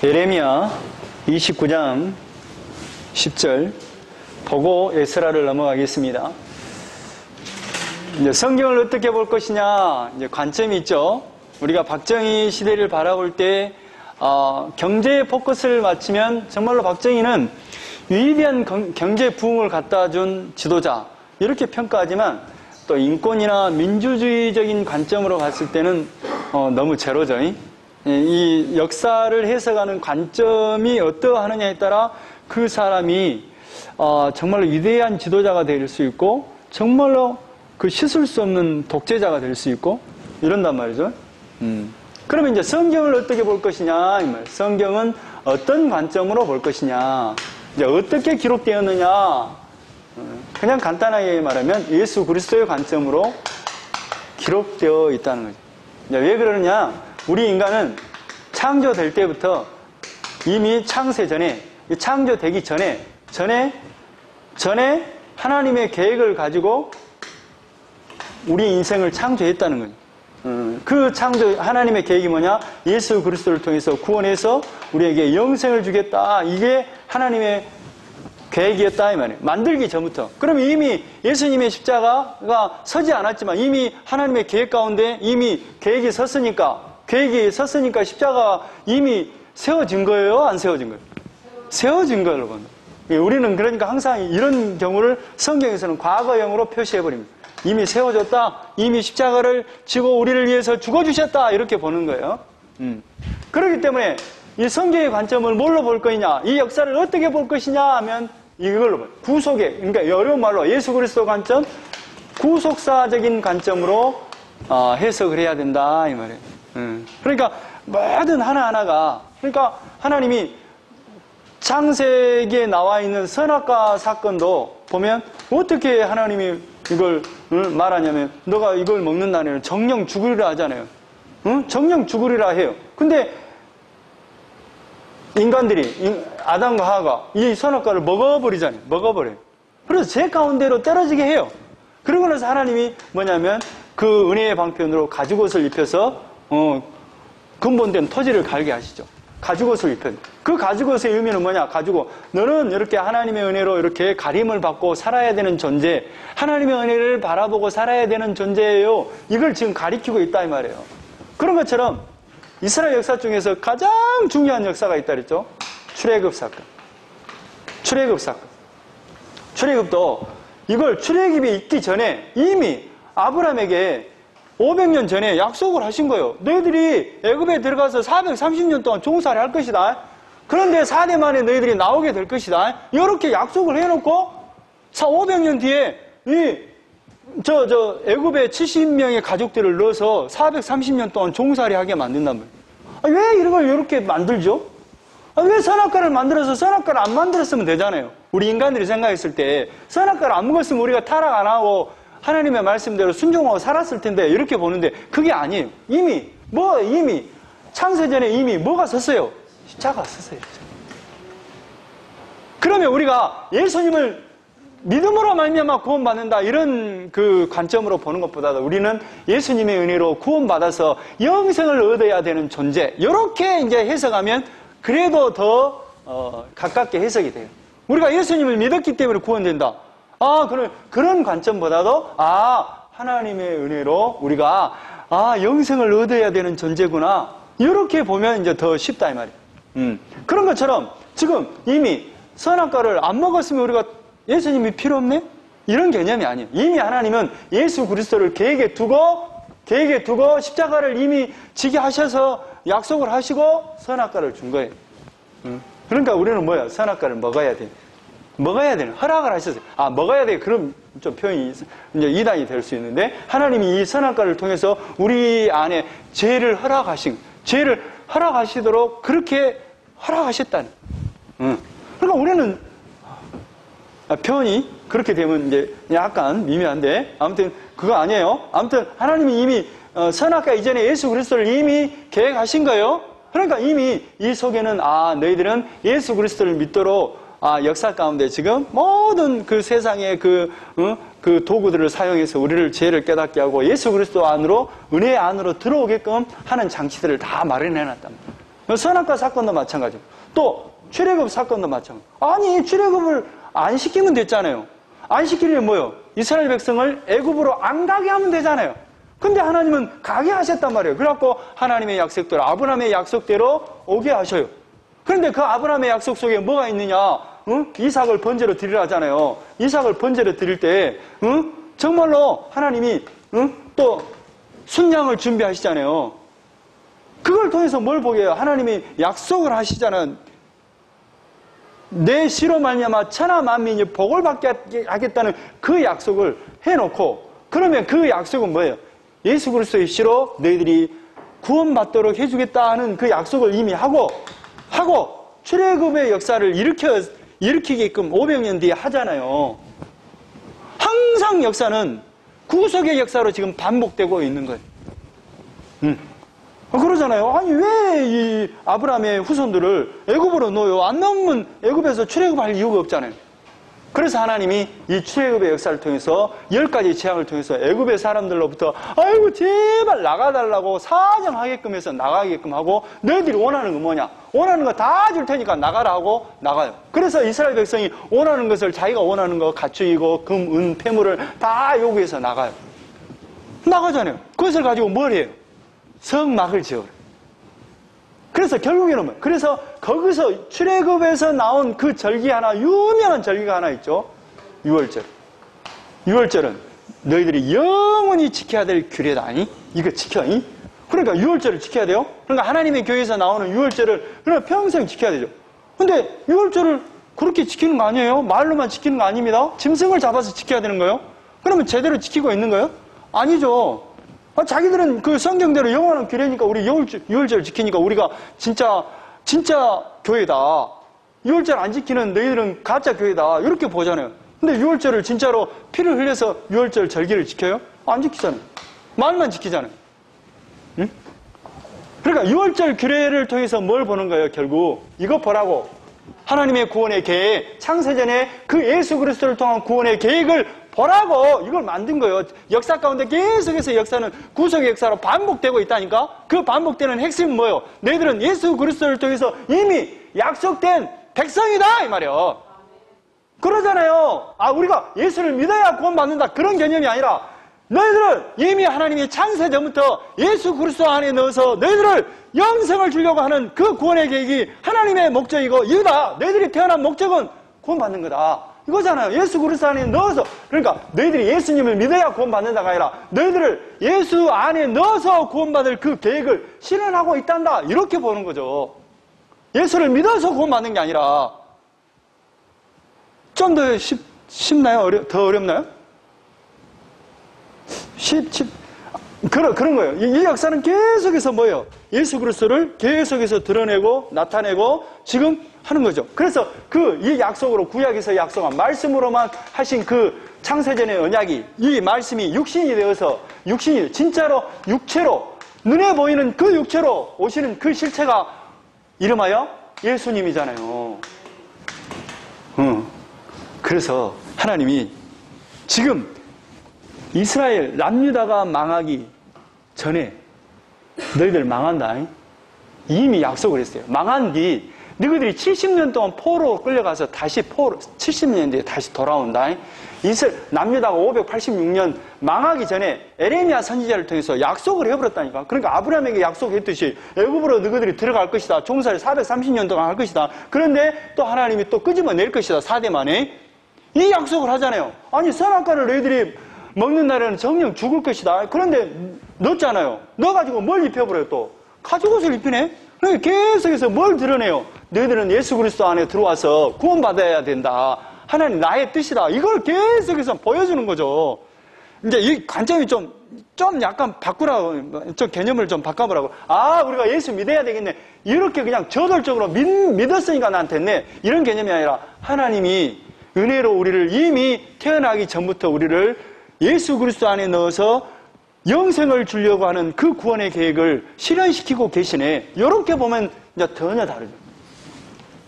예레미야 29장 10절 보고 에스라를 넘어가겠습니다. 이제 성경을 어떻게 볼 것이냐, 이제 관점이 있죠. 우리가 박정희 시대를 바라볼 때 경제에 포커스를 맞추면 정말로 박정희는 위대한 경제 부흥을 갖다 준 지도자 이렇게 평가하지만 또 인권이나 민주주의적인 관점으로 봤을 때는 너무 제로죠. 이 역사를 해석하는 관점이 어떠하느냐에 따라 그 사람이 정말로 위대한 지도자가 될 수 있고 정말로 그 씻을 수 없는 독재자가 될 수 있고 이런단 말이죠. 그러면 이제 성경을 어떻게 볼 것이냐, 이 말. 성경은 어떤 관점으로 볼 것이냐, 이제 어떻게 기록되었느냐. 그냥 간단하게 말하면 예수 그리스도의 관점으로 기록되어 있다는 거죠. 이제 왜 그러느냐? 우리 인간은 창조될 때부터 이미 창세 전에, 창조되기 전에 하나님의 계획을 가지고 우리 인생을 창조했다는 거예요. 그 창조, 하나님의 계획이 뭐냐? 예수 그리스도를 통해서 구원해서 우리에게 영생을 주겠다. 이게 하나님의 계획이었다 이 말이에요. 만들기 전부터. 그럼 이미 예수님의 십자가가 서지 않았지만 이미 하나님의 계획 가운데 이미 계획이 섰으니까 십자가가 이미 세워진 거예요? 안 세워진 거예요? 세워진 거예요, 여러분. 우리는 그러니까 항상 이런 경우를 성경에서는 과거형으로 표시해버립니다. 이미 세워졌다. 이미 십자가를 지고 우리를 위해서 죽어주셨다. 이렇게 보는 거예요. 그렇기 때문에 이 성경의 관점을 뭘로 볼 것이냐, 이 역사를 어떻게 볼 것이냐 하면 이걸로 봐요. 구속의, 그러니까 어려운 말로 예수 그리스도 관점, 구속사적인 관점으로 해석을 해야 된다 이 말이에요. 그러니까 모든 하나하나가, 그러니까 하나님이 창세기에 나와 있는 선악과 사건도 보면 어떻게 하나님이 이걸 말하냐면 너가 이걸 먹는 날에는 정령 죽으리라 하잖아요. 정령 죽으리라 해요. 근데 인간들이, 아담과 하와가 이 선악과를 먹어버리잖아요. 먹어버려요. 그래서 제 가운데로 떨어지게 해요. 그러고 나서 하나님이 뭐냐면 그 은혜의 방편으로 가죽옷을 입혀서 근본된 토지를 갈게 하시죠. 가죽옷을 입혀요. 그 가죽옷의 의미는 뭐냐? 가지고 너는 이렇게 하나님의 은혜로 이렇게 가림을 받고 살아야 되는 존재, 하나님의 은혜를 바라보고 살아야 되는 존재예요. 이걸 지금 가리키고 있다 이 말이에요. 그런 것처럼 이스라엘 역사 중에서 가장 중요한 역사가 있다 그랬죠? 출애굽 사건. 출애굽도 이걸 출애굽이 있기 전에 이미 아브라함에게 500년 전에 약속을 하신 거예요. 너희들이 애굽에 들어가서 430년 동안 종살이 할 것이다. 그런데 4대 만에 너희들이 나오게 될 것이다. 이렇게 약속을 해놓고 500년 뒤에 애굽에 70명의 가족들을 넣어서 430년 동안 종살이 하게 만든단 말이에요. 왜 이런 걸 이렇게 만들죠? 왜 선악과를 만들어서 선악과를 안 만들었으면 되잖아요. 우리 인간들이 생각했을 때 선악과를 안 먹었으면 우리가 타락 안 하고 하나님의 말씀대로 순종하고 살았을 텐데 이렇게 보는데 그게 아니에요. 이미 창세전에 이미 뭐가 섰어요? 십자가가 섰어요. 그러면 우리가 예수님을 믿음으로 말미암아 구원받는다 이런 그 관점으로 보는 것보다도 우리는 예수님의 은혜로 구원받아서 영생을 얻어야 되는 존재, 이렇게 이제 해석하면 그래도 더 가깝게 해석이 돼요. 우리가 예수님을 믿었기 때문에 구원된다. 그런 관점보다도 하나님의 은혜로 우리가 영생을 얻어야 되는 존재구나, 이렇게 보면 이제 더 쉽다 이 말이에요. 그런 것처럼 지금 이미 선악과를 안 먹었으면 우리가 예수님이 필요 없네? 이런 개념이 아니에요. 이미 하나님은 예수 그리스도를 계획에 두고 십자가를 이미 지게 하셔서 약속을 하시고 선악과를 준 거예요. 그러니까 우리는 뭐야? 선악과를 먹어야 돼. 먹어야 되는, 허락을 하셨어요. 먹어야 돼. 그럼 좀 표현이 이제 이단이 될 수 있는데, 하나님이 이 선악과를 통해서 우리 안에 죄를 허락하시도록 그렇게 허락하셨다는. 그러니까 우리는 표현이 그렇게 되면 이제 약간 미묘한데, 아무튼 그거 아니에요. 아무튼 하나님이 이미 선악과 이전에 예수 그리스도를 이미 계획하신 거예요. 그러니까 이미 이 속에는 너희들은 예수 그리스도를 믿도록 역사 가운데 지금 모든 그 세상의 그 도구들을 사용해서 우리를 죄를 깨닫게 하고 예수 그리스도 안으로, 은혜 안으로 들어오게끔 하는 장치들을 다 마련해 놨단 말이에요. 선악과 사건도 마찬가지고, 또 출애굽 사건도 마찬가지고. 아니, 출애굽을 안 시키면 됐잖아요. 안 시키려면 뭐요? 이스라엘 백성을 애굽으로 안 가게 하면 되잖아요. 근데 하나님은 가게 하셨단 말이에요. 그래갖고 하나님의 약속대로, 아브라함의 약속대로 오게 하셔요. 그런데 그 아브라함의 약속 속에 뭐가 있느냐? 이삭을 번제로 드리라 하잖아요. 이삭을 번제로 드릴 때 정말로 하나님이 또 순양을 준비하시잖아요. 그걸 통해서 뭘 보게 해요? 하나님이 약속을 하시잖아요. 내 씨로 말미암아 천하 만민이 복을 받게 하겠다는 그 약속을 해놓고, 그러면 그 약속은 뭐예요? 예수 그리스도의 씨로 너희들이 구원받도록 해주겠다 하는 그 약속을 이미 하고 출애굽의 역사를 일으키게끔 500년 뒤에 하잖아요. 항상 역사는 구속의 역사로 지금 반복되고 있는 거예요. 그러잖아요. 아니, 왜 이 아브라함의 후손들을 애굽으로 넣어요? 안 넣으면 애굽에서 출애굽할 이유가 없잖아요. 그래서 하나님이 이 출애굽의 역사를 통해서 10가지 재앙을 통해서 애굽의 사람들로부터 아이고 제발 나가달라고 사정하게끔 해서 나가게끔 하고, 너희들이 원하는 건 뭐냐? 원하는 거 다 줄 테니까 나가라 하고 나가요. 그래서 이스라엘 백성이 원하는 것을, 자기가 원하는 거 가축이고 금, 은, 폐물을 다 요구해서 나가요. 나가잖아요. 그것을 가지고 뭘 해요? 성막을 지어요. 그래서 결국에는 뭐예요? 그래서 거기서 출애굽에서 나온 그 절기 하나, 유명한 절기가 하나 있죠. 유월절. 유월절은 너희들이 영원히 지켜야 될 규례다. 아니? 이거 지켜. 이? 그러니까 유월절을 지켜야 돼요. 그러니까 하나님의 교회에서 나오는 유월절을 그냥 평생 지켜야 되죠. 근데 유월절을 그렇게 지키는 거 아니에요? 말로만 지키는 거 아닙니다. 짐승을 잡아서 지켜야 되는 거예요? 그러면 제대로 지키고 있는 거예요? 아니죠. 자기들은 그 성경대로 영원한 규례니까 우리 유월절 지키니까 우리가 진짜 교회다. 유월절 안 지키는 너희들은 가짜 교회다. 이렇게 보잖아요. 근데 유월절을 진짜로 피를 흘려서 유월절 절기를 지켜요? 안 지키잖아요. 말만 지키잖아요. 응? 그러니까 유월절 규례를 통해서 뭘 보는 거예요? 결국 이거 보라고. 하나님의 구원의 계획, 창세전에 그 예수 그리스도를 통한 구원의 계획을 보라고 이걸 만든 거예요. 역사 가운데 계속해서 역사는 구속의 역사로 반복되고 있다니까. 그 반복되는 핵심은 뭐예요? 너희들은 예수 그리스도를 통해서 이미 약속된 백성이다 이 말이에요. 그러잖아요. 우리가 예수를 믿어야 구원받는다 그런 개념이 아니라, 너희들은 이미 하나님이 창세전부터 예수 그리스도 안에 넣어서 너희들을 영생을 주려고 하는 그 구원의 계획이 하나님의 목적이고, 이거다. 너희들이 태어난 목적은 구원받는 거다. 이거잖아요. 예수 그리스도 안에 넣어서. 그러니까 너희들이 예수님을 믿어야 구원받는다가 아니라 너희들을 예수 안에 넣어서 구원받을 그 계획을 실현하고 있단다. 이렇게 보는 거죠. 예수를 믿어서 구원받는 게 아니라. 좀 더 쉽나요? 더 어렵나요? 그런 거예요. 이 역사는 계속해서 뭐예요? 예수 그리스도를 계속해서 드러내고 나타내고 지금 하는 거죠. 그래서 이 약속으로, 구약에서 약속한 말씀으로만 하신 그 창세전의 언약이, 이 말씀이 육신이 되어서, 육신이 진짜로 육체로, 눈에 보이는 그 육체로 오시는 그 실체가 이름하여 예수님이잖아요. 그래서 하나님이 지금 이스라엘 남유다가 망하기 전에 너희들 망한다. 이미 약속을 했어요. 망한 뒤 너희들이 70년 동안 포로로 끌려가서 다시 70년 뒤에 다시 돌아온다. 남유다가 586년 망하기 전에 에레미야 선지자를 통해서 약속을 해버렸다니까. 그러니까 아브라함에게 약속했듯이 애굽으로 너희들이 들어갈 것이다. 종살이 430년 동안 할 것이다. 그런데 또 하나님이 또 끄집어낼 것이다. 4대 만에. 이 약속을 하잖아요. 아니, 선악과를 너희들이 먹는 날에는 정령 죽을 것이다. 그런데 넣었잖아요. 넣어가지고 뭘 입혀버려요 또? 가죽옷을 입히네? 그러니까 계속해서 뭘 드러내요? 너희들은 예수 그리스도 안에 들어와서 구원받아야 된다. 하나님 나의 뜻이다. 이걸 계속해서 보여주는 거죠. 이제 이 관점이 좀 약간 바꾸라고, 좀 개념을 좀 바꿔보라고. 우리가 예수 믿어야 되겠네. 이렇게 그냥 저돌적으로 믿었으니까 난 됐네. 이런 개념이 아니라 하나님이 은혜로 우리를 이미 태어나기 전부터 우리를 예수 그리스도 안에 넣어서 영생을 주려고 하는 그 구원의 계획을 실현시키고 계시네. 이렇게 보면 이제 전혀 다르죠.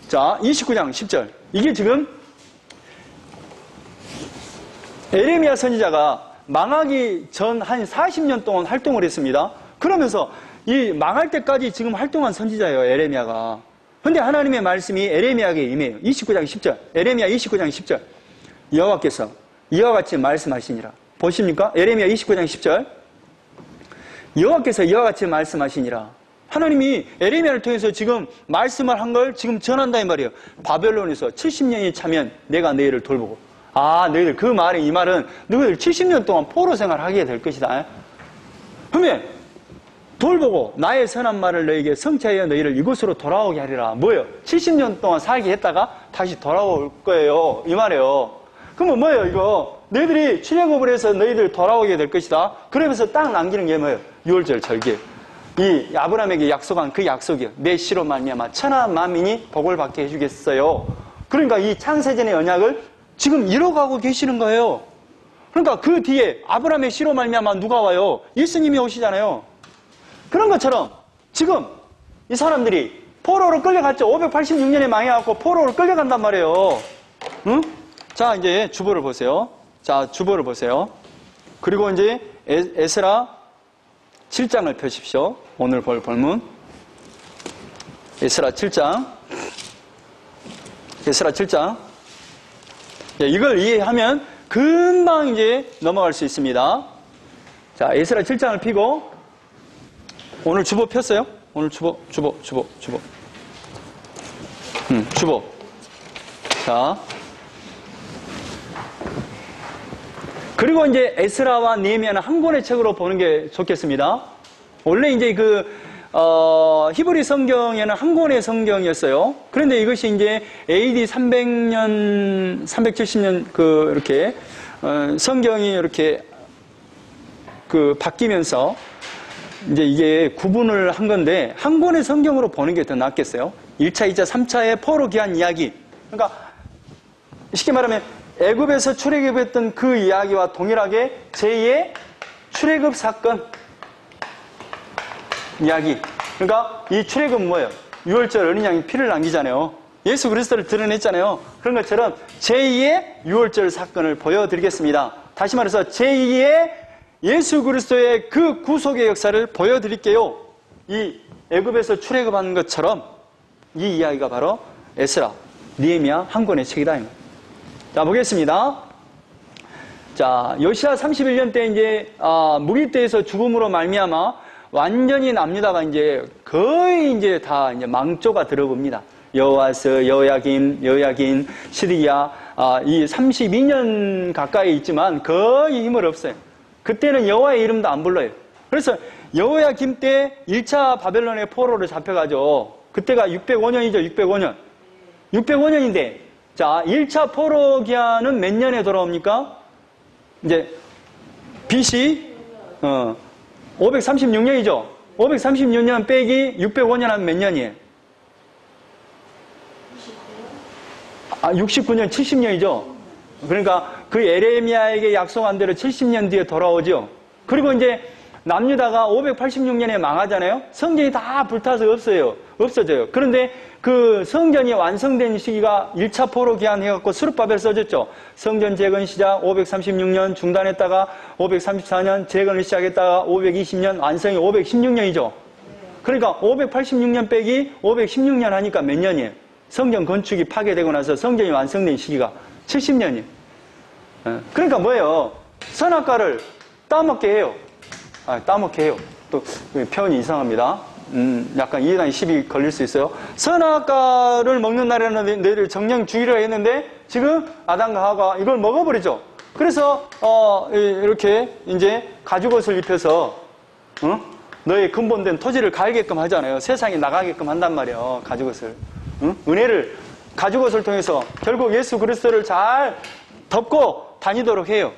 자, 29장 10절. 이게 지금 에레미야 선지자가 망하기 전 한 40년 동안 활동을 했습니다. 그러면서 이 망할 때까지 지금 활동한 선지자예요, 에레미야가. 근데 하나님의 말씀이 에레미야에게 임해요. 29장 10절. 에레미야 29장 10절. 여호와께서 이와 같이 말씀하시니라. 보십니까? 에레미야 29장 10절. 여호와께서 이와 같이 말씀하시니라. 하나님이 에레미야를 통해서 지금 말씀을 한 걸 지금 전한다 이 말이에요. 바벨론에서 70년이 차면 내가 너희를 돌보고. 아, 너희들 그 말에 이 말은 너희들 70년 동안 포로 생활하게 될 것이다. 그러면 돌보고 나의 선한 말을 너희에게 성취하여 너희를 이곳으로 돌아오게 하리라. 뭐예요? 70년 동안 살게 했다가 다시 돌아올 거예요. 이 말이에요. 그러면 뭐예요, 이거? 너희들이 출애굽을 해서 너희들 돌아오게 될 것이다. 그러면서 딱 남기는 게 뭐예요? 유월절 절기. 이 아브라함에게 약속한 그 약속이요. 내 씨로 말미암아 천하 만민이 복을 받게 해주겠어요. 그러니까 이 창세전의 언약을 지금 이뤄가고 계시는 거예요. 그러니까 그 뒤에 아브라함의 씨로 말미암아 누가 와요? 예수님이 오시잖아요. 그런 것처럼 지금 이 사람들이 포로로 끌려갔죠. 586년에 망해갖고 포로로 끌려간단 말이에요. 응? 자, 이제 주보를 보세요. 자, 주보를 보세요. 그리고 이제 에스라 7장을 펴십시오. 오늘 볼 본문. 에스라 7장. 에스라 7장. 이걸 이해하면 금방 이제 넘어갈 수 있습니다. 자, 에스라 7장을 펴고 오늘 주보 폈어요? 오늘 주보. 주보. 자. 그리고 이제 에스라와 느헤미야는 한 권의 책으로 보는 게 좋겠습니다. 원래 이제 히브리 성경에는 한 권의 성경이었어요. 그런데 이것이 이제 AD 300년, 370년 이렇게 성경이 이렇게 바뀌면서 이제 이게 구분을 한 건데 한 권의 성경으로 보는 게 더 낫겠어요. 1차, 2차, 3차의 포로 귀환 이야기. 그러니까 쉽게 말하면 애굽에서 출애굽했던 그 이야기와 동일하게 제2의 출애굽 사건 이야기. 그러니까 이 출애굽은 뭐예요? 유월절 어린 양이 피를 남기잖아요. 예수 그리스도를 드러냈잖아요. 그런 것처럼 제2의 유월절 사건을 보여드리겠습니다. 다시 말해서 제2의 예수 그리스도의 그 구속의 역사를 보여드릴게요. 이 애굽에서 출애굽한 것처럼 이 이야기가 바로 에스라, 느헤미야 한 권의 책이다. 자, 보겠습니다. 자, 요시야 31년 때 이제 무기 때에서 죽음으로 말미암아 완전히 남유다가 이제 거의 이제 다 이제 망조가 들어봅니다. 여호와스, 여호야긴, 시드기야 이 32년 가까이 있지만 거의 힘을 없어요. 그때는 여호와의 이름도 안 불러요. 그래서 여호야김 때 1차 바벨론의 포로를 잡혀가죠. 그때가 605년이죠. 605년. 605년인데 자, 1차 포로 기한은 몇 년에 돌아옵니까? 이제 BC 536년이죠. 536년 빼기 605년 하면 몇 년이에요? 69년, 70년이죠. 그러니까 그 에레미야에게 약속한 대로 70년 뒤에 돌아오죠. 그리고 이제 남유다가 586년에 망하잖아요. 성전이 다 불타서 없어져요. 그런데 그 성전이 완성된 시기가 1차 포로 기한해갖고 스룹바벨 써졌죠. 성전 재건 시작 536년 중단했다가 534년 재건을 시작했다가 520년 완성이 516년이죠. 그러니까 586년 빼기 516년 하니까 몇 년이에요? 성전 건축이 파괴되고 나서 성전이 완성된 시기가 70년이에요. 그러니까 뭐예요? 선악과를 따먹게 해요. 따먹게 해요. 또 표현이 이상합니다. 약간 이해당이 시비 걸릴 수 있어요. 선악과를 먹는 날에는 너희를 정령 죽이려 했는데 지금 아담과 하와가 이걸 먹어버리죠. 그래서 이렇게 이제 가죽옷을 입혀서 너의 근본된 토지를 갈게끔 하잖아요. 세상에 나가게끔 한단 말이에요. 가죽옷을. 은혜를 가죽옷을 통해서 결국 예수 그리스도를 잘 덮고 다니도록 해요.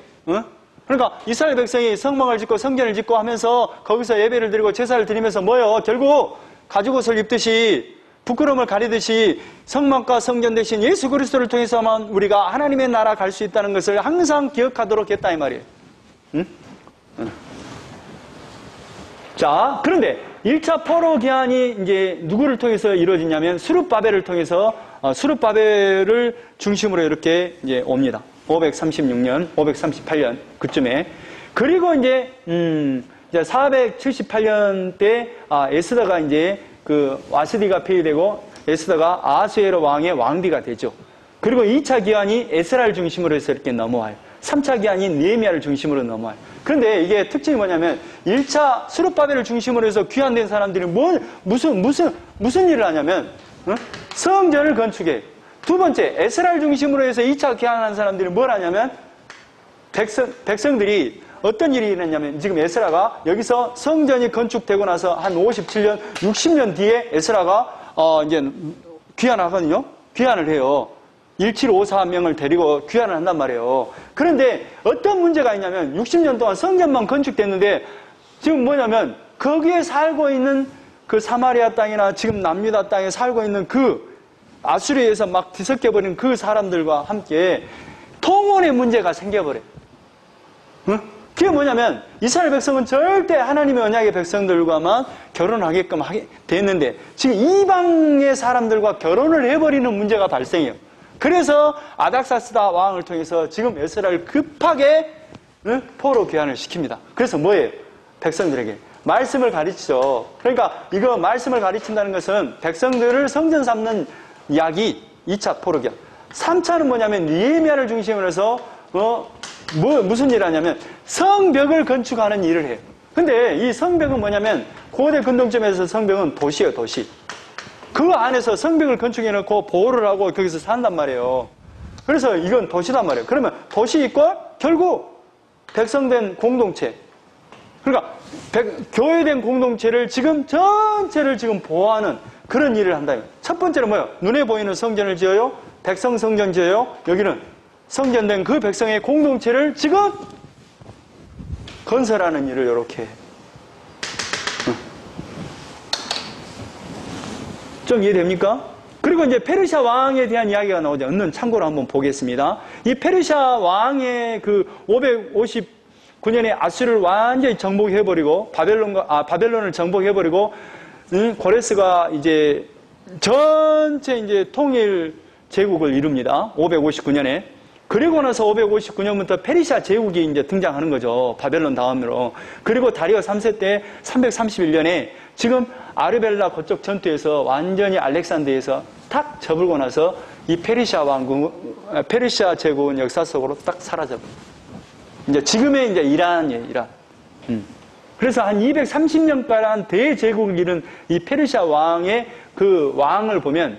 그러니까 이스라엘 백성이 성막을 짓고 성전을 짓고 하면서 거기서 예배를 드리고 제사를 드리면서 뭐예요? 결국 가죽옷을 입듯이 부끄러움을 가리듯이 성막과 성전 대신 예수 그리스도를 통해서만 우리가 하나님의 나라 갈 수 있다는 것을 항상 기억하도록 했다 이 말이에요. 자, 그런데 1차 포로 기한이 이제 누구를 통해서 이루어지냐면 스룹바벨을 통해서 스룹바벨을 중심으로 이렇게 이제 옵니다. 536년, 538년 그쯤에. 그리고 이제 이제 478년 때 에스더가 이제 그 와스디가 폐위되고 에스더가 아하수에로 왕의 왕비가 되죠. 그리고 2차 기한이 에스라를 중심으로 해서 이렇게 넘어와요. 3차 기한이 느헤미야를 중심으로 넘어와요. 그런데 이게 특징이 뭐냐면 1차 스룹바벨을 중심으로 해서 귀환된 사람들이 무슨 일을 하냐면 성전을 건축해. 두 번째 에스라를 중심으로 해서 2차 귀환한 사람들이 뭘 하냐면 백성들이 어떤 일이 일어났냐면 지금 에스라가 여기서 성전이 건축되고 나서 한 57년, 60년 뒤에 에스라가 이제 귀환하거든요. 귀환을 해요. 1754명을 데리고 귀환을 한단 말이에요. 그런데 어떤 문제가 있냐면 60년 동안 성전만 건축됐는데 지금 뭐냐면 거기에 살고 있는 그 사마리아 땅이나 지금 남유다 땅에 살고 있는 그 아수리에서 막 뒤섞여버린 그 사람들과 함께 통혼의 문제가 생겨버려요. 응? 그게 뭐냐면 이스라엘 백성은 절대 하나님의 언약의 백성들과만 결혼하게끔 됐는데 지금 이방의 사람들과 결혼을 해버리는 문제가 발생해요. 그래서 아닥사스다 왕을 통해서 지금 에스라를 급하게 포로 귀환을 시킵니다. 그래서 뭐예요? 백성들에게 말씀을 가르치죠. 그러니까 이거 말씀을 가르친다는 것은 백성들을 성전 삼는 이야기 2차 포로 귀환. 3차는 뭐냐면 느헤미야를 중심으로 해서 무슨 일을 하냐면 성벽을 건축하는 일을 해요. 근데 이 성벽은 뭐냐면 고대 근동점에서 성벽은 도시예요, 도시. 그 안에서 성벽을 건축해놓고 보호를 하고 거기서 산단 말이에요. 그래서 이건 도시단 말이에요. 그러면 도시 이꼴 결국 백성된 공동체. 그러니까 교회된 공동체를 지금 전체를 지금 보호하는 그런 일을 한다. 첫 번째는 뭐예요? 눈에 보이는 성전을 지어요. 백성 성전 지어요. 여기는 성전된 그 백성의 공동체를 지금 건설하는 일을 이렇게 해요. 좀 이해됩니까? 그리고 이제 페르시아 왕에 대한 이야기가 나오죠. 얼른 참고로 한번 보겠습니다. 이 페르시아 왕의 그 559년에 아수르를 완전히 정복해버리고 바벨론을 정복해버리고 고레스가 이제 전체 이제 통일 제국을 이룹니다. 559년에. 그리고 나서 559년부터 페르시아 제국이 이제 등장하는 거죠. 바벨론 다음으로. 그리고 다리오 3세 때 331년에 지금 아르벨라 그쪽 전투에서 완전히 알렉산더에서 탁 접을고 나서 이 페르시아 제국은 역사 속으로 딱 사라져버려요. 이제 지금의 이제 이란이에요, 이란. 그래서 한 230년가량 대제국을 이룬 이 페르시아 왕의 그 왕을 보면,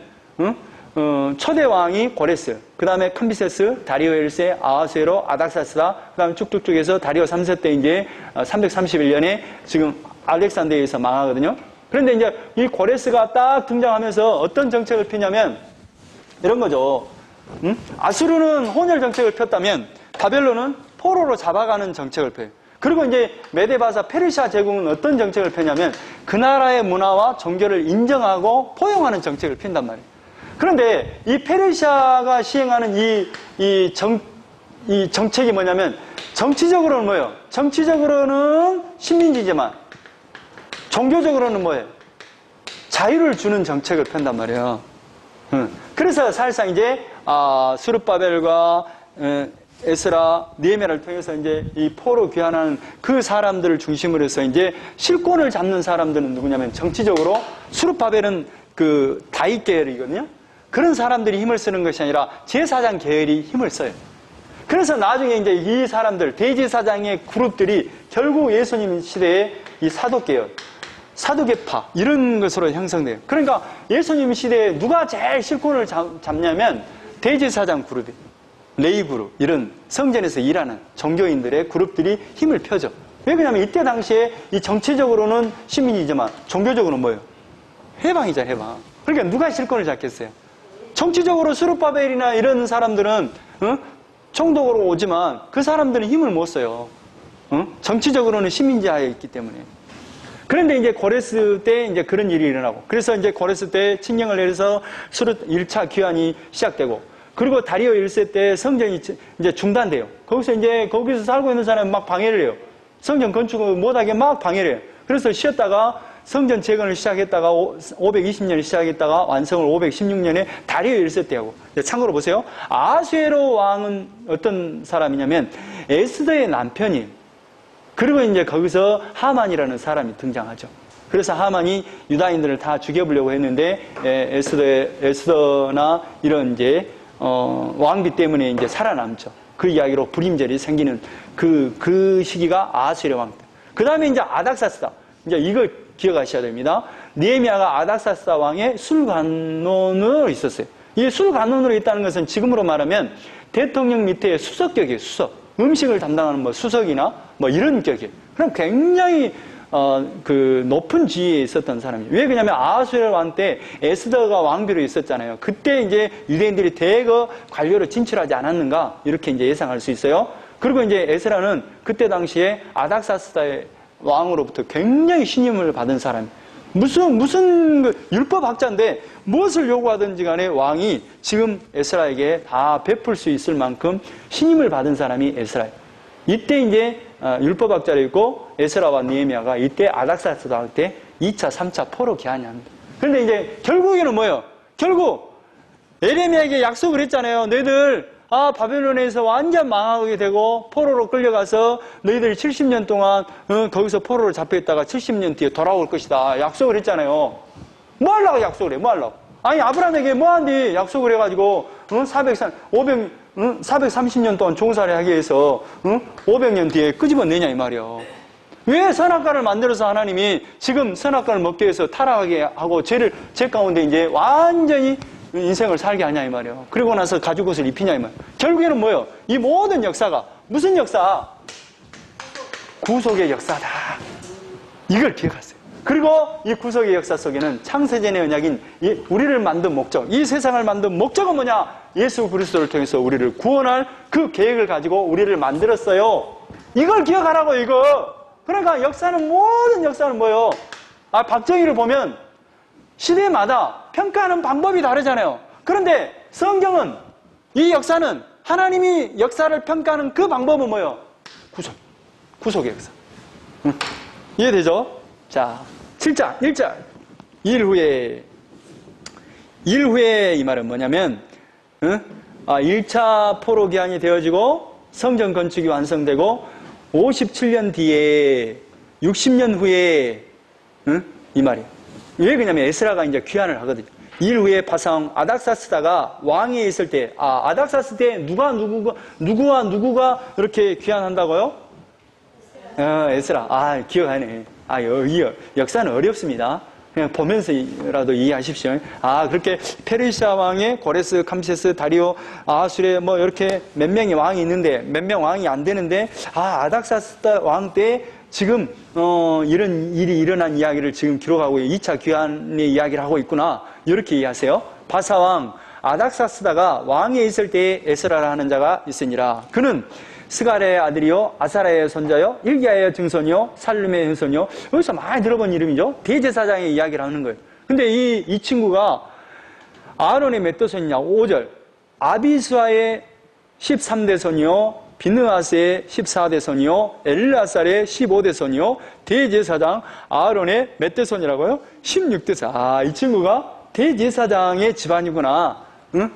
초대 왕이 고레스, 그 다음에 캄비세스, 다리오 1세, 아하수에로, 아닥사스다, 그 다음에 쭉쭉쭉 해서 다리오 3세 때 이제 331년에 지금 알렉산더에서 망하거든요. 그런데 이제 이 고레스가 딱 등장하면서 어떤 정책을 펴냐면 이런 거죠. 아수르는 혼혈 정책을 폈다면 바벨론은 포로로 잡아가는 정책을 펴요. 그리고 이제 메데바사 페르시아 제국은 어떤 정책을 펴냐면 그 나라의 문화와 종교를 인정하고 포용하는 정책을 핀단 말이에요. 그런데 이 페르시아가 시행하는 이 정책이 뭐냐면 정치적으로는 뭐예요? 정치적으로는 식민지지만 종교적으로는 뭐예요? 자유를 주는 정책을 편단 말이에요. 그래서 사실상 이제 스룹바벨과 에스라, 느헤미야를 통해서 이제 이 포로 귀환하는 그 사람들을 중심으로 해서 이제 실권을 잡는 사람들은 누구냐면 정치적으로 스룹바벨은 그 다윗 계열이거든요. 그런 사람들이 힘을 쓰는 것이 아니라 제사장 계열이 힘을 써요. 그래서 나중에 이제 이 사람들, 대제사장의 그룹들이 결국 예수님 시대에 이 사도계열, 사두개파 이런 것으로 형성돼요. 그러니까 예수님 시대에 누가 제일 실권을 잡냐면 대제사장 그룹이, 레이 그룹, 이런 성전에서 일하는 종교인들의 그룹들이 힘을 펴죠. 왜 그러냐면 이때 당시에 이 정치적으로는 시민이지만 종교적으로는 뭐예요? 해방이잖아요, 해방. 그러니까 누가 실권을 잡겠어요? 정치적으로 스룹바벨이나 이런 사람들은 총독으로 오지만 그 사람들은 힘을 못 써요. 정치적으로는 시민지하에 있기 때문에. 그런데 이제 고레스 때 이제 그런 일이 일어나고, 그래서 이제 고레스 때 칙령을 내려서 1차 귀환이 시작되고, 그리고 다리오 1세 때 성전이 이제 중단돼요. 거기서 살고 있는 사람이 막 방해를 해요. 성전 건축을 못하게 막 방해를 해요. 그래서 쉬었다가 성전 재건을 시작했다가 520년에 시작했다가 완성을 516년에 다리오 1세 때 하고. 참고로 보세요. 아하수에로 왕은 어떤 사람이냐면 에스더의 남편이에요. 그리고 이제 거기서 하만이라는 사람이 등장하죠. 그래서 하만이 유다인들을 다 죽여보려고 했는데 에스더나 이런 이제 왕비 때문에 이제 살아남죠. 그 이야기로 불임절이 생기는 그 시기가 아수르 왕 때. 그 다음에 이제 아닥사스다. 이제 이걸 기억하셔야 됩니다. 느헤미야가 아닥사스다 왕의 술관원으로 있었어요. 이 술관원으로 있다는 것은 지금으로 말하면 대통령 밑에 수석격이에요. 수석. 음식을 담당하는 뭐 수석이나 뭐 이런 격이에요. 그럼 굉장히 그 높은 지위에 있었던 사람이에요. 왜 그러냐면 아하수에로 왕 때 에스더가 왕비로 있었잖아요. 그때 이제 유대인들이 대거 관료로 진출하지 않았는가 이렇게 이제 예상할 수 있어요. 그리고 이제 에스라는 그때 당시에 아닥사스다의 왕으로부터 굉장히 신임을 받은 사람. 무슨 율법학자인데 무엇을 요구하든지 간에 왕이 지금 에스라에게 다 베풀 수 있을 만큼 신임을 받은 사람이 에스라예요. 이때 이제 율법학자로 있고 에스라와 느헤미야가 이때 아닥사스다 왕 때 2차, 3차 포로 귀환이 합니다. 그런데 이제 결국에는 뭐예요? 결국 예레미야에게 약속을 했잖아요. 너희들 바벨론에서 완전 망하게 되고 포로로 끌려가서 너희들이 70년 동안 거기서 포로로 잡혀있다가 70년 뒤에 돌아올 것이다. 약속을 했잖아요. 뭐 하려고 약속을 해? 뭐 하려고? 아니 아브라함에게 뭐한디 약속을 해가지고 430년 동안 종살이 하기 위해서 500년 뒤에 끄집어내냐 이 말이요. 왜 선악과를 만들어서 하나님이 지금 선악과를 먹기 위해서 타락하게 하고 죄 가운데 이제 완전히 인생을 살게 하냐 이 말이에요. 그리고 나서 가죽 옷을 입히냐 이 말이에요. 결국에는 뭐예요? 이 모든 역사가 무슨 역사? 구속의 역사다. 이걸 기억하세요. 그리고 이 구속의 역사 속에는 창세전의 언약인 우리를 만든 목적, 이 세상을 만든 목적은 뭐냐? 예수 그리스도를 통해서 우리를 구원할 그 계획을 가지고 우리를 만들었어요. 이걸 기억하라고 이거. 그러니까 역사는 모든 역사는 뭐예요? 박정희를 보면 시대마다 평가하는 방법이 다르잖아요. 그런데 성경은 이 역사는 하나님이 역사를 평가하는 그 방법은 뭐예요? 구속의 역사. 이해되죠? 자, 7장, 1장. 일 후에 이 말은 뭐냐면 1차 포로 기한이 되어지고 성전 건축이 완성되고 57년 뒤에 60년 후에 이 말이에요. 왜 그러냐면 에스라가 이제 귀환을 하거든요. 일 후에 파사왕 아닥사스다가 왕위에 있을 때, 아닥사스 때 누구와 누구가 이렇게 귀환한다고요? 에스라. 기억하네. 이 역사는 어렵습니다. 그냥 보면서라도 이해하십시오. 그렇게 페르시아 왕의 고레스, 캄세스, 다리오, 아하수레 뭐 이렇게 몇 명의 왕이 있는데 몇 명 왕이 안 되는데 아닥사스다 왕 때 지금 이런 일이 일어난 이야기를 지금 기록하고 2차 귀환의 이야기를 하고 있구나. 이렇게 이해하세요. 바사왕 아닥사스다가 왕에 있을 때에 에스라라 하는 자가 있으니라. 그는 스갈의 아들이요 아사라의 손자요 일기야의 증손이요 살룸의 현손이요. 여기서 많이 들어본 이름이죠. 대제사장의 이야기를 하는 거예요. 근데 이 친구가 아론의 몇 대손이냐? 5절 아비수아의 13대 손이요 비느하스의 14대 손이요 엘르아살의 15대 손이요 대제사장 아론의 몇 대 손이라고요? 16대 손. 이 친구가 대제사장의 집안이구나. 응?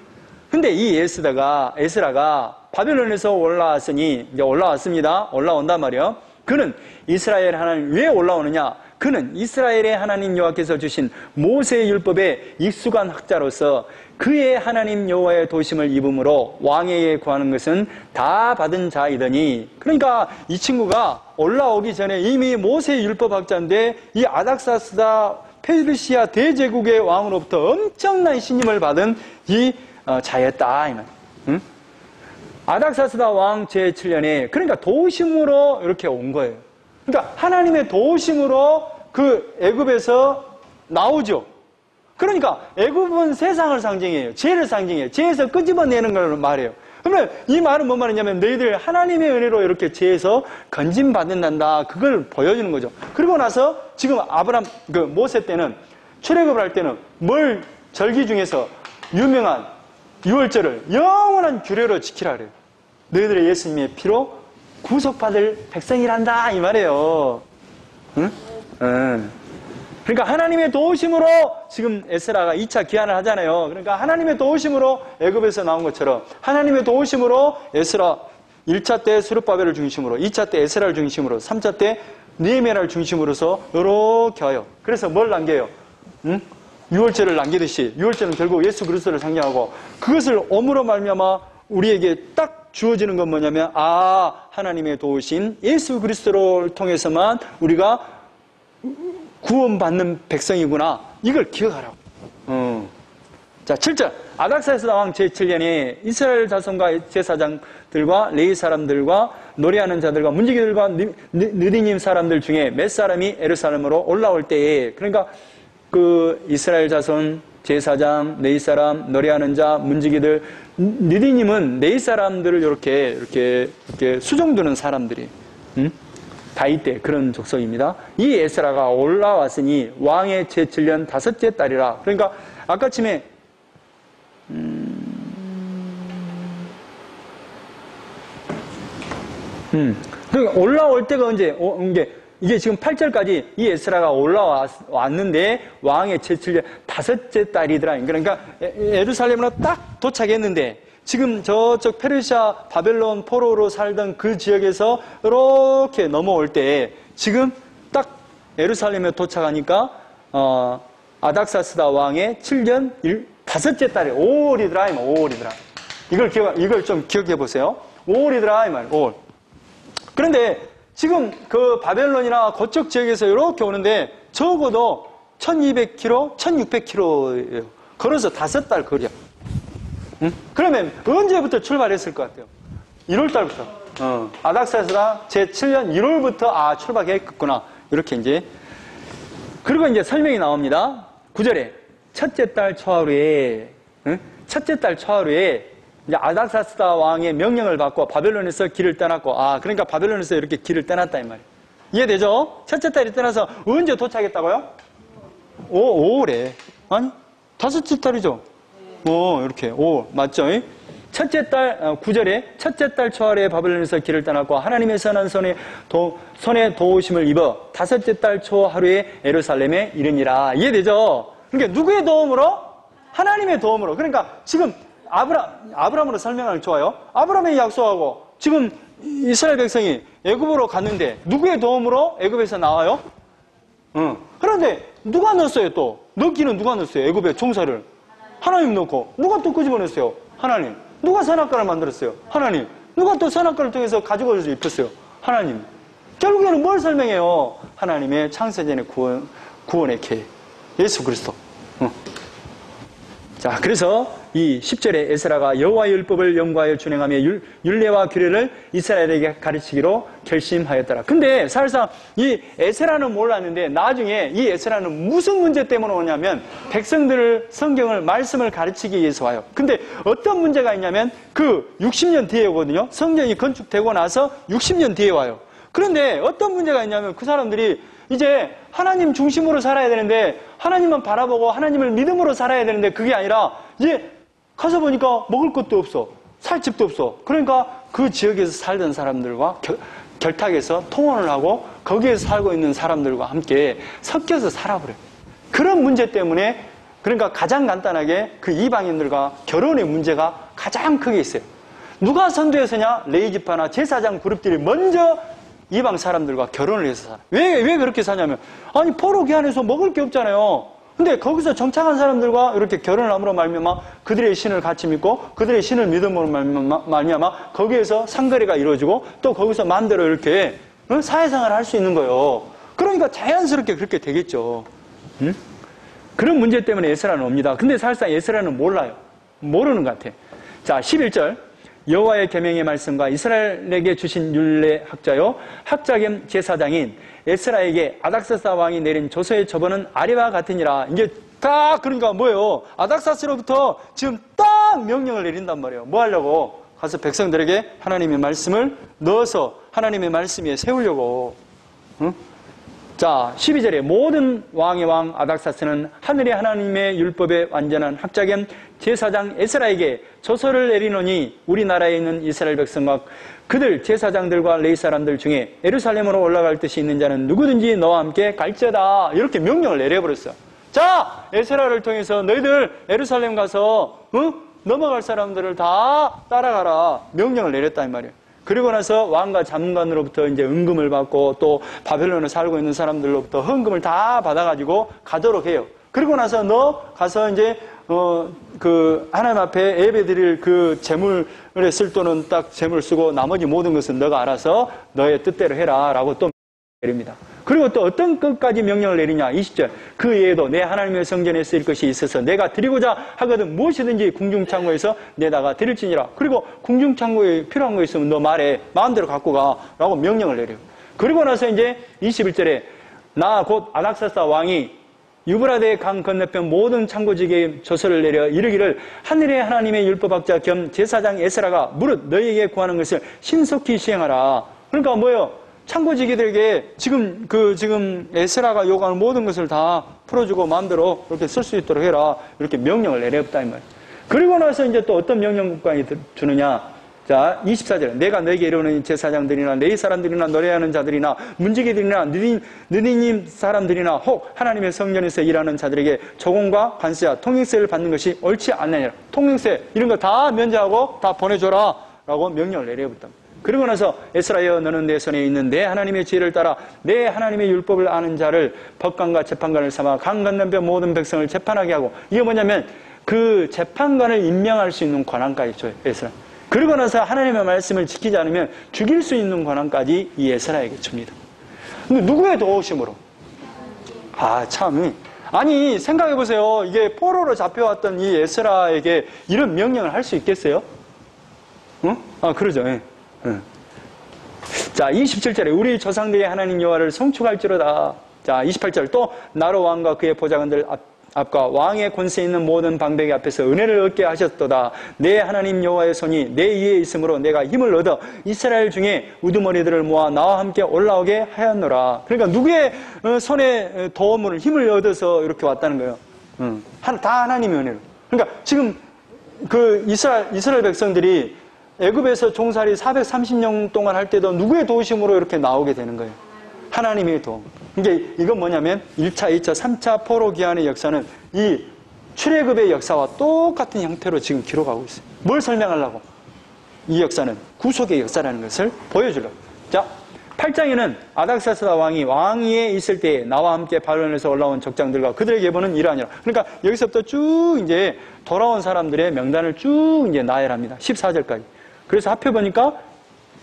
근데 이 에스라가 바벨론에서 올라왔으니 이제 올라왔습니다. 올라온단 말이에요. 그는 이스라엘 하나님 왜 올라오느냐? 그는 이스라엘의 하나님 여호와께서 주신 모세의 율법에 익숙한 학자로서 그의 하나님 여호와의 도심을 입음으로 왕에게 구하는 것은 다 받은 자이더니. 그러니까 이 친구가 올라오기 전에 이미 모세의 율법 학자인데 이 아닥사스다 페르시아 대제국의 왕으로부터 엄청난 신임을 받은 이 자였다 이 말. 응? 아닥사스다 왕 제7년에 그러니까 도심으로 이렇게 온 거예요. 그러니까 하나님의 도심으로 그 애굽에서 나오죠. 그러니까 애굽은 세상을 상징해요. 죄를 상징해요. 죄에서 끄집어내는 걸 말해요. 그러면 이 말은 뭔 말이냐면 너희들 하나님의 은혜로 이렇게 죄에서 건진받는단다. 그걸 보여주는 거죠. 그리고 나서 지금 모세 때는 출애굽을 할 때는 뭘 절기 중에서 유명한 유월절을 영원한 규례로 지키라 그래요. 너희들의 예수님의 피로 구속받을 백성이란다 이 말이에요. 응? 그러니까 하나님의 도우심으로 지금 에스라가 2차 귀환을 하잖아요. 그러니까 하나님의 도우심으로 애굽에서 나온 것처럼 하나님의 도우심으로 에스라 1차 때 스룹바벨을 중심으로, 2차 때 에스라를 중심으로, 3차 때 느헤미야를 중심으로서 이렇게 하여. 그래서 뭘 남겨요? 응? 유월절을 남기듯이 유월절은 결국 예수 그리스도를 상징하고 그것을 om으로 말미암아 우리에게 딱 주어지는 건 뭐냐면 하나님의 도우신 예수 그리스도를 통해서만 우리가 구원받는 백성이구나. 이걸 기억하라고. 자, 7절. 아닥사스다 왕 제7년에 이스라엘 자손과 제사장들과 레위 사람들과 노래하는 자들과 문지기들과 느디님 사람들 중에 몇 사람이 예루살렘으로 올라올 때에, 그러니까 그 이스라엘 자손, 제사장, 레위 사람, 노래하는 자, 문지기들, 느디님은 레위 사람들을 이렇게 수종두는 사람들이, 다윗 때 그런 족속입니다. 이 에스라가 올라왔으니 왕의 제7년 5째 달이라. 그러니까 아까쯤에 그러니까 올라올 때가 언제? 이게 지금 8절까지 이 에스라가 올라왔는데 왕의 제7년 5째 달이더라. 그러니까 예루살렘으로 딱 도착했는데 지금 저쪽 페르시아 바벨론 포로로 살던 그 지역에서 이렇게 넘어올 때 지금 딱 예루살렘에 도착하니까 아닥사스다 왕의 7년 5째 달에 5월이더라. 5월이더라. 이걸 좀 기억해 보세요. 5월이더라 이 말. 5월. 그런데 지금 그 바벨론이나 그쪽 지역에서 이렇게 오는데 적어도 1200km, 1600km예요. 걸어서 5달 거리야. 그러면 언제부터 출발했을 것 같아요? 1월달부터. 아닥사스다 제7년 1월부터 출발했겠구나. 이렇게 이제. 그리고 이제 설명이 나옵니다. 9절에 첫째 달 초하루에 첫째 달 초하루에 이제 아닥사스다 왕의 명령을 받고 바벨론에서 길을 떠났고, 그러니까 바벨론에서 이렇게 길을 떠났다 이 말이에요. 이해되죠? 첫째 달이 떠나서 언제 도착했다고요? 5월에. 아니, 5째 달이죠? 이렇게 5월 맞죠? 첫째 달 9절에 첫째 달 초하루에 바벨론에서 길을 떠났고 하나님의 선한 손에 도우심을 입어 5째 달 초하루에 예루살렘에 이르니라. 이해되죠? 그러니까 누구의 도움으로? 하나님의 도움으로. 그러니까 지금 아브라함으로 설명하면 좋아요. 아브라함이 약속하고 지금 이스라엘 백성이 애굽으로 갔는데 누구의 도움으로 애굽에서 나와요? 그런데 누가 넣었어요 또? 넣기는 누가 넣었어요? 애굽의 종사를. 하나님 넣고. 누가 또 끄집어냈어요? 하나님. 누가 선악과를 만들었어요? 하나님. 누가 또 선악과를 통해서 가지고 와서 입혔어요? 하나님. 결국에는 뭘 설명해요? 하나님의 창세전의 구원의 계획. 예수 그리스도. 자, 그래서 이 10절에 에스라가 여호와의 율법을 연구하여 준행하며 율례와 규례를 이스라엘에게 가르치기로 결심하였더라. 근데 사실상 이 에스라는 몰랐는데 나중에 이 에스라는 무슨 문제 때문에 오냐면 백성들을 성경을 말씀을 가르치기 위해서 와요. 근데 어떤 문제가 있냐면 그 60년 뒤에 오거든요. 성전이 건축되고 나서 60년 뒤에 와요. 그런데 어떤 문제가 있냐면 그 사람들이 이제 하나님 중심으로 살아야 되는데 하나님만 바라보고 하나님을 믿음으로 살아야 되는데 그게 아니라 이제 가서 보니까 먹을 것도 없어. 살 집도 없어. 그러니까 그 지역에서 살던 사람들과 결탁해서 통혼을 하고 거기에서 살고 있는 사람들과 함께 섞여서 살아버려요. 그런 문제 때문에 그러니까 가장 간단하게 그 이방인들과 결혼의 문제가 가장 크게 있어요. 누가 선두에서냐? 레위지파나 제사장 그룹들이 먼저 이방 사람들과 결혼을 해서 살아. 왜 그렇게 사냐면 아니 포로 기한에서 먹을 게 없잖아요. 근데 거기서 정착한 사람들과 이렇게 결혼을 함으로 말미암아 그들의 신을 같이 믿고 그들의 신을 믿음으로 말미암아 거기에서 상거래가 이루어지고 또 거기서 마음대로 이렇게 사회생활을 할 수 있는 거예요. 그러니까 자연스럽게 그렇게 되겠죠. 그런 문제 때문에 에스라는 옵니다. 근데 사실상 에스라는 몰라요. 모르는 것 같아. 자, 11절. 여호와의 계명의 말씀과 이스라엘에게 주신 율례 학자요 학자 겸 제사장인 에스라에게 아닥사스다 왕이 내린 조서의 저번은 아래와 같으니라. 이제 딱 그러니까 뭐예요? 아닥사스로부터 지금 딱 명령을 내린단 말이에요. 뭐 하려고? 가서 백성들에게 하나님의 말씀을 넣어서 하나님의 말씀 위에 세우려고. 응? 자, 12절에 모든 왕의 왕 아닥사스는 하늘의 하나님의 율법에 완전한 학자 겸 제사장 에스라에게 조서를 내리노니 우리나라에 있는 이스라엘 백성과 그들 제사장들과 레위 사람들 중에 예루살렘으로 올라갈 뜻이 있는 자는 누구든지 너와 함께 갈지어다. 이렇게 명령을 내려버렸어요. 자, 에스라를 통해서 너희들 예루살렘 가서 넘어갈 사람들을 다 따라가라. 명령을 내렸다 이 말이에요. 그리고 나서 왕과 자문관으로부터 이제 은금을 받고 또 바벨론에 살고 있는 사람들로부터 헌금을 다 받아가지고 가도록 해요. 그리고 나서 너 가서 이제 그 하나님 앞에 예배드릴 그 재물에 쓸 돈은 딱 재물 쓰고 나머지 모든 것은 너가 알아서 너의 뜻대로 해라라고 또 내립니다. 그리고 또 어떤 것까지 명령을 내리냐? 20절. 그 외에도 내 하나님의 성전에 쓰일 것이 있어서 내가 드리고자 하거든 무엇이든지 궁중창고에서 내다가 드릴지니라. 그리고 궁중창고에 필요한 거 있으면 너 말해. 마음대로 갖고 가. 라고 명령을 내려요. 그리고 나서 이제 21절에 나 곧 아닥사스다 왕이 유브라데 강 건너편 모든 창고지기에 조서를 내려 이르기를 하늘의 하나님의 율법학자 겸 제사장 에스라가 무릇 너희에게 구하는 것을 신속히 시행하라. 그러니까 뭐예요? 창고지기들에게 지금 에스라가 요구하는 모든 것을 다 풀어주고 마음대로 이렇게 쓸 수 있도록 해라. 이렇게 명령을 내렸다 이 말이에요. 그리고 나서 이제 또 어떤 명령까지 주느냐? 자, 24절. 내가 너에게 이르는 제사장들이나 레위 사람들이나 노래하는 자들이나 문지기들이나 느디님 사람들이나 혹 하나님의 성전에서 일하는 자들에게 조공과 관세와 통행세를 받는 것이 옳지 않느니라. 통행세 이런 거 다 면제하고 다 보내줘라. 라고 명령을 내려버렸다. 그리고 나서 에스라여 너는 내 손에 있는 내 하나님의 지혜를 따라 내 하나님의 율법을 아는 자를 법관과 재판관을 삼아 강 건너편 모든 백성을 재판하게 하고 이게 뭐냐면 그 재판관을 임명할 수 있는 권한까지 줘요. 에스라. 그리고 나서 하나님의 말씀을 지키지 않으면 죽일 수 있는 권한까지 이 에스라에게 줍니다. 근데 누구의 도우심으로? 아니 생각해보세요. 이게 포로로 잡혀왔던 이 에스라에게 이런 명령을 할 수 있겠어요? 응? 그러죠. 예. 자, 27절에 우리 조상들의 하나님 여호와를 송축할지로다. 자, 28절 또 나로 왕과 그의 보좌관들 앞과 왕의 권세 있는 모든 방백이 앞에서 은혜를 얻게 하셨도다. 내 하나님 여호와의 손이 내 위에 있으므로 내가 힘을 얻어 이스라엘 중에 우두머리들을 모아 나와 함께 올라오게 하였노라. 그러니까 누구의 손에 도움을 힘을 얻어서 이렇게 왔다는 거예요. 다 하나님의 은혜로. 그러니까 지금 그 이스라엘 백성들이 애굽에서 종살이 430년 동안 할 때도 누구의 도우심으로 이렇게 나오게 되는 거예요? 하나님의 도움. 이게 이건 뭐냐면 1차, 2차, 3차 포로 기한의 역사는 이 출애굽의 역사와 똑같은 형태로 지금 기록하고 있어요. 뭘 설명하려고? 이 역사는 구속의 역사라는 것을 보여주려고. 자, 8장에는 아닥사스다 왕이 왕위에 있을 때에 나와 함께 바벨론에서 올라온 적장들과 그들에게 보는 이러하니라. 그러니까 여기서부터 쭉 이제 돌아온 사람들의 명단을 쭉 이제 나열합니다. 14절까지. 그래서 합해보니까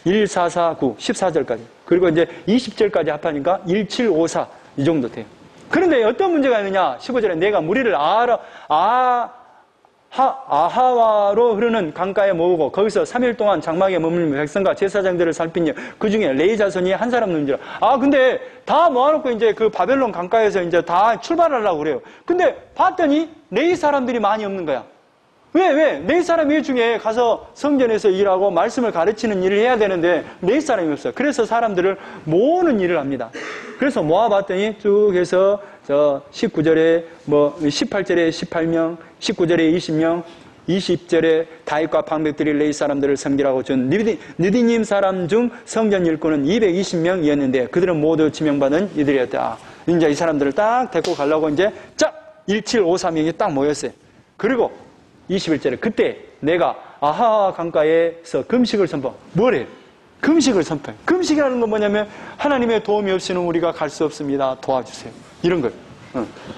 1, 4, 4, 9, 14절까지. 그리고 이제 20절까지 합하니까 1, 7, 5, 4 이 정도 돼요. 그런데 어떤 문제가 있느냐? 15절에 내가 무리를 아하와로 흐르는 강가에 모으고 거기서 3일 동안 장막에 머물며 백성과 제사장들을 살피니 그 중에 레위 자손이 한 사람 는지라. 근데 다 모아놓고 이제 그 바벨론 강가에서 이제 다 출발하려고 그래요. 근데 봤더니 레위 사람들이 많이 없는 거야. 왜? 레위 사람 일 중에 가서 성전에서 일하고 말씀을 가르치는 일을 해야 되는데 레위 사람이 없어요. 그래서 사람들을 모으는 일을 합니다. 그래서 모아봤더니 쭉 해서 저 19절에 18절에 18명, 19절에 20명, 20절에 다윗과 방백들이 레위 사람들을 섬기라고 준 느디님 사람 중 성전 일꾼은 220명이었는데 그들은 모두 지명받은 이들이었다. 이제 이 사람들을 딱 데리고 가려고 이제 1753명이 딱 모였어요. 그리고 21절에 그때 내가 아하 강가에서 금식을 선포. 뭐래? 금식을 선포해. 금식이라는 건 뭐냐면 하나님의 도움이 없이는 우리가 갈 수 없습니다. 도와주세요. 이런 거예요.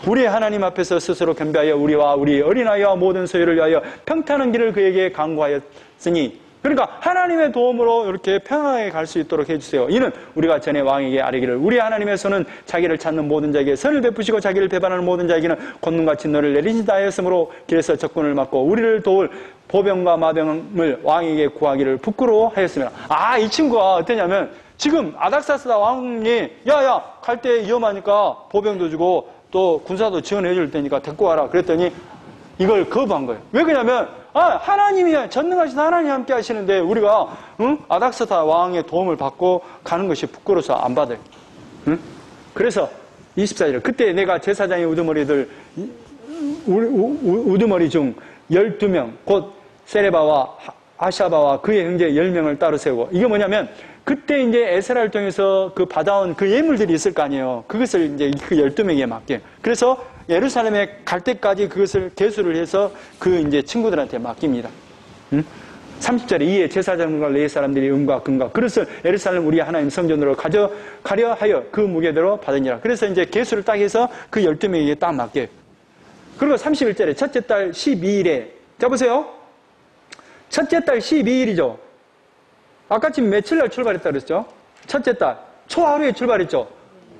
우리의 하나님 앞에서 스스로 겸비하여 우리와 우리 어린아이와 모든 소유를 위하여 평탄한 길을 그에게 강구하였으니 그러니까 하나님의 도움으로 이렇게 편안하게 갈 수 있도록 해주세요. 이는 우리가 전에 왕에게 아뢰기를 우리 하나님의 손은 자기를 찾는 모든 자에게 선을 베푸시고 자기를 배반하는 모든 자에게는 권능같이 너를 내리신다 하였으므로 길에서 적군을 막고 우리를 도울 보병과 마병을 왕에게 구하기를 부끄러워하였습니다. 이 친구가 어떠냐면 지금 아닥사스다 왕이 야야 갈 때 위험하니까 보병도 주고 또 군사도 지원해 줄 테니까 데리고 와라 그랬더니 이걸 거부한 거예요. 왜 그러냐면 하나님이 전능하신 하나님이 함께 하시는데 우리가 아닥사스다 왕의 도움을 받고 가는 것이 부끄러워서 안 받아요. 그래서 24절 그때 내가 제사장의 우두머리들 우두머리 중 12명 곧 세레바와 아샤바와 그의 형제 10명을 따로 세우고 이게 뭐냐면 그때 이제 에스라를 통해서 그 받아온 그 예물들이 있을 거 아니에요. 그것을 이제 그 12명에 맡겨요. 그래서 예루살렘에 갈 때까지 그것을 계수를 해서 그 이제 친구들한테 맡깁니다. 30절에 이에 제사장과 레위 사람들이 은과 금과 그릇을 예루살렘 우리 하나님 성전으로 가져가려 하여 그 무게대로 받으니라. 그래서 이제 개수를 딱 해서 그 12명에게 딱 맞게. 그리고 31절에 첫째 달 12일에 자 보세요. 첫째 달 12일이죠. 아까 지금 며칠 날 출발했다 그랬죠? 첫째 달 초하루에 출발했죠.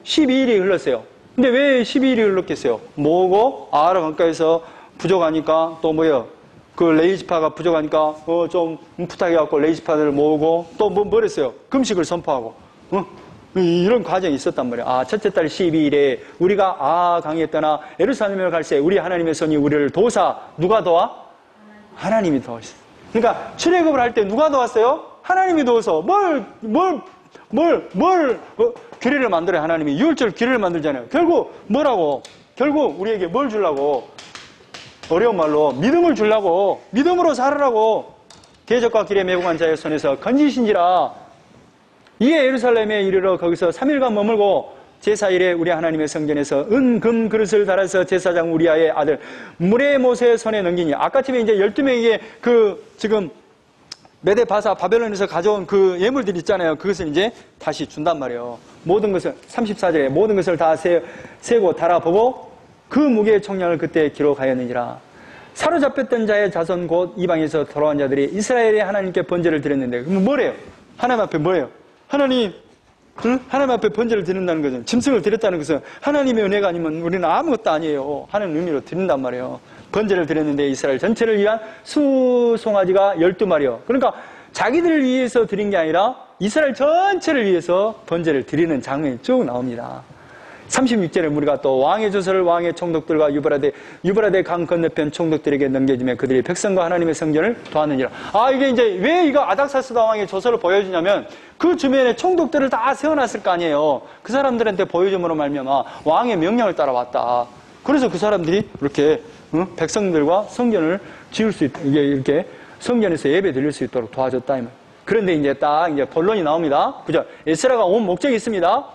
12일이 흘렀어요. 근데 왜 12일이 흘렀겠어요? 뭐고? 아하라 강가에서 부족하니까 또 뭐요? 그 레이지파가 부족하니까 좀 부탁해갖고 레이지파들을 모으고 또 뭐랬어요? 금식을 선포하고 이런 과정이 있었단 말이에요. 아, 첫째 달 12일에 우리가 강에 떠나 예루살렘을 갈새 우리 하나님의 손이 우리를 도우사. 누가 도와? 하나님이 도우셨어요. 그러니까 출애굽을 할 때 누가 도왔어요? 하나님이 도와서 규례를 만들어요. 하나님이 유월절 규례를 만들잖아요. 결국 뭐라고? 결국 우리에게 뭘 주려고? 어려운 말로 믿음을 주려고, 믿음으로 살으라고. 대적과 길에 메고 간 자의 손에서 건지신지라. 이에 예루살렘에 이르러 거기서 3일간 머물고 제사일에 우리 하나님의 성전에서 은, 금 그릇을 달아서 제사장 우리아의 아들 무레모세의 손에 넘기니. 아까쯤에 이제 12명에게 지금 메데 바사 바벨론에서 가져온 그 예물들 있잖아요. 그것을 이제 다시 준단 말이에요. 모든 것을 34절에 모든 것을 다 세고 달아보고 그 무게의 총량을 그때 기록하였느니라. 사로잡혔던 자의 자손 곧 이방에서 돌아온 자들이 이스라엘의 하나님께 번제를 드렸는데 그럼 뭐래요? 하나님 앞에 뭐예요? 하나님 앞에 번제를 드린다는 것은 짐승을 드렸다는 것은 하나님의 은혜가 아니면 우리는 아무것도 아니에요 하는 의미로 드린단 말이에요. 번제를 드렸는데 이스라엘 전체를 위한 수송아지가 12마리요. 그러니까 자기들을 위해서 드린 게 아니라 이스라엘 전체를 위해서 번제를 드리는 장면이 쭉 나옵니다. 36절에 우리가 또 왕의 조서를 왕의 총독들과 유브라데 강 건너편 총독들에게 넘겨주며 그들이 백성과 하나님의 성전을 도왔느니라. 이게 이제 왜 이거 아닥사스다 왕의 조서를 보여주냐면 그 주변에 총독들을 다 세워놨을 거 아니에요. 그 사람들한테 보여줌으로 말미암아 왕의 명령을 따라왔다. 그래서 그 사람들이 이렇게 백성들과 성전을 지을 수 있도록 이렇게 성전에서 예배 드릴 수 있도록 도와줬다. 이 말. 그런데 이제 딱 이제 본론이 나옵니다. 그죠? 에스라가 온 목적이 있습니다.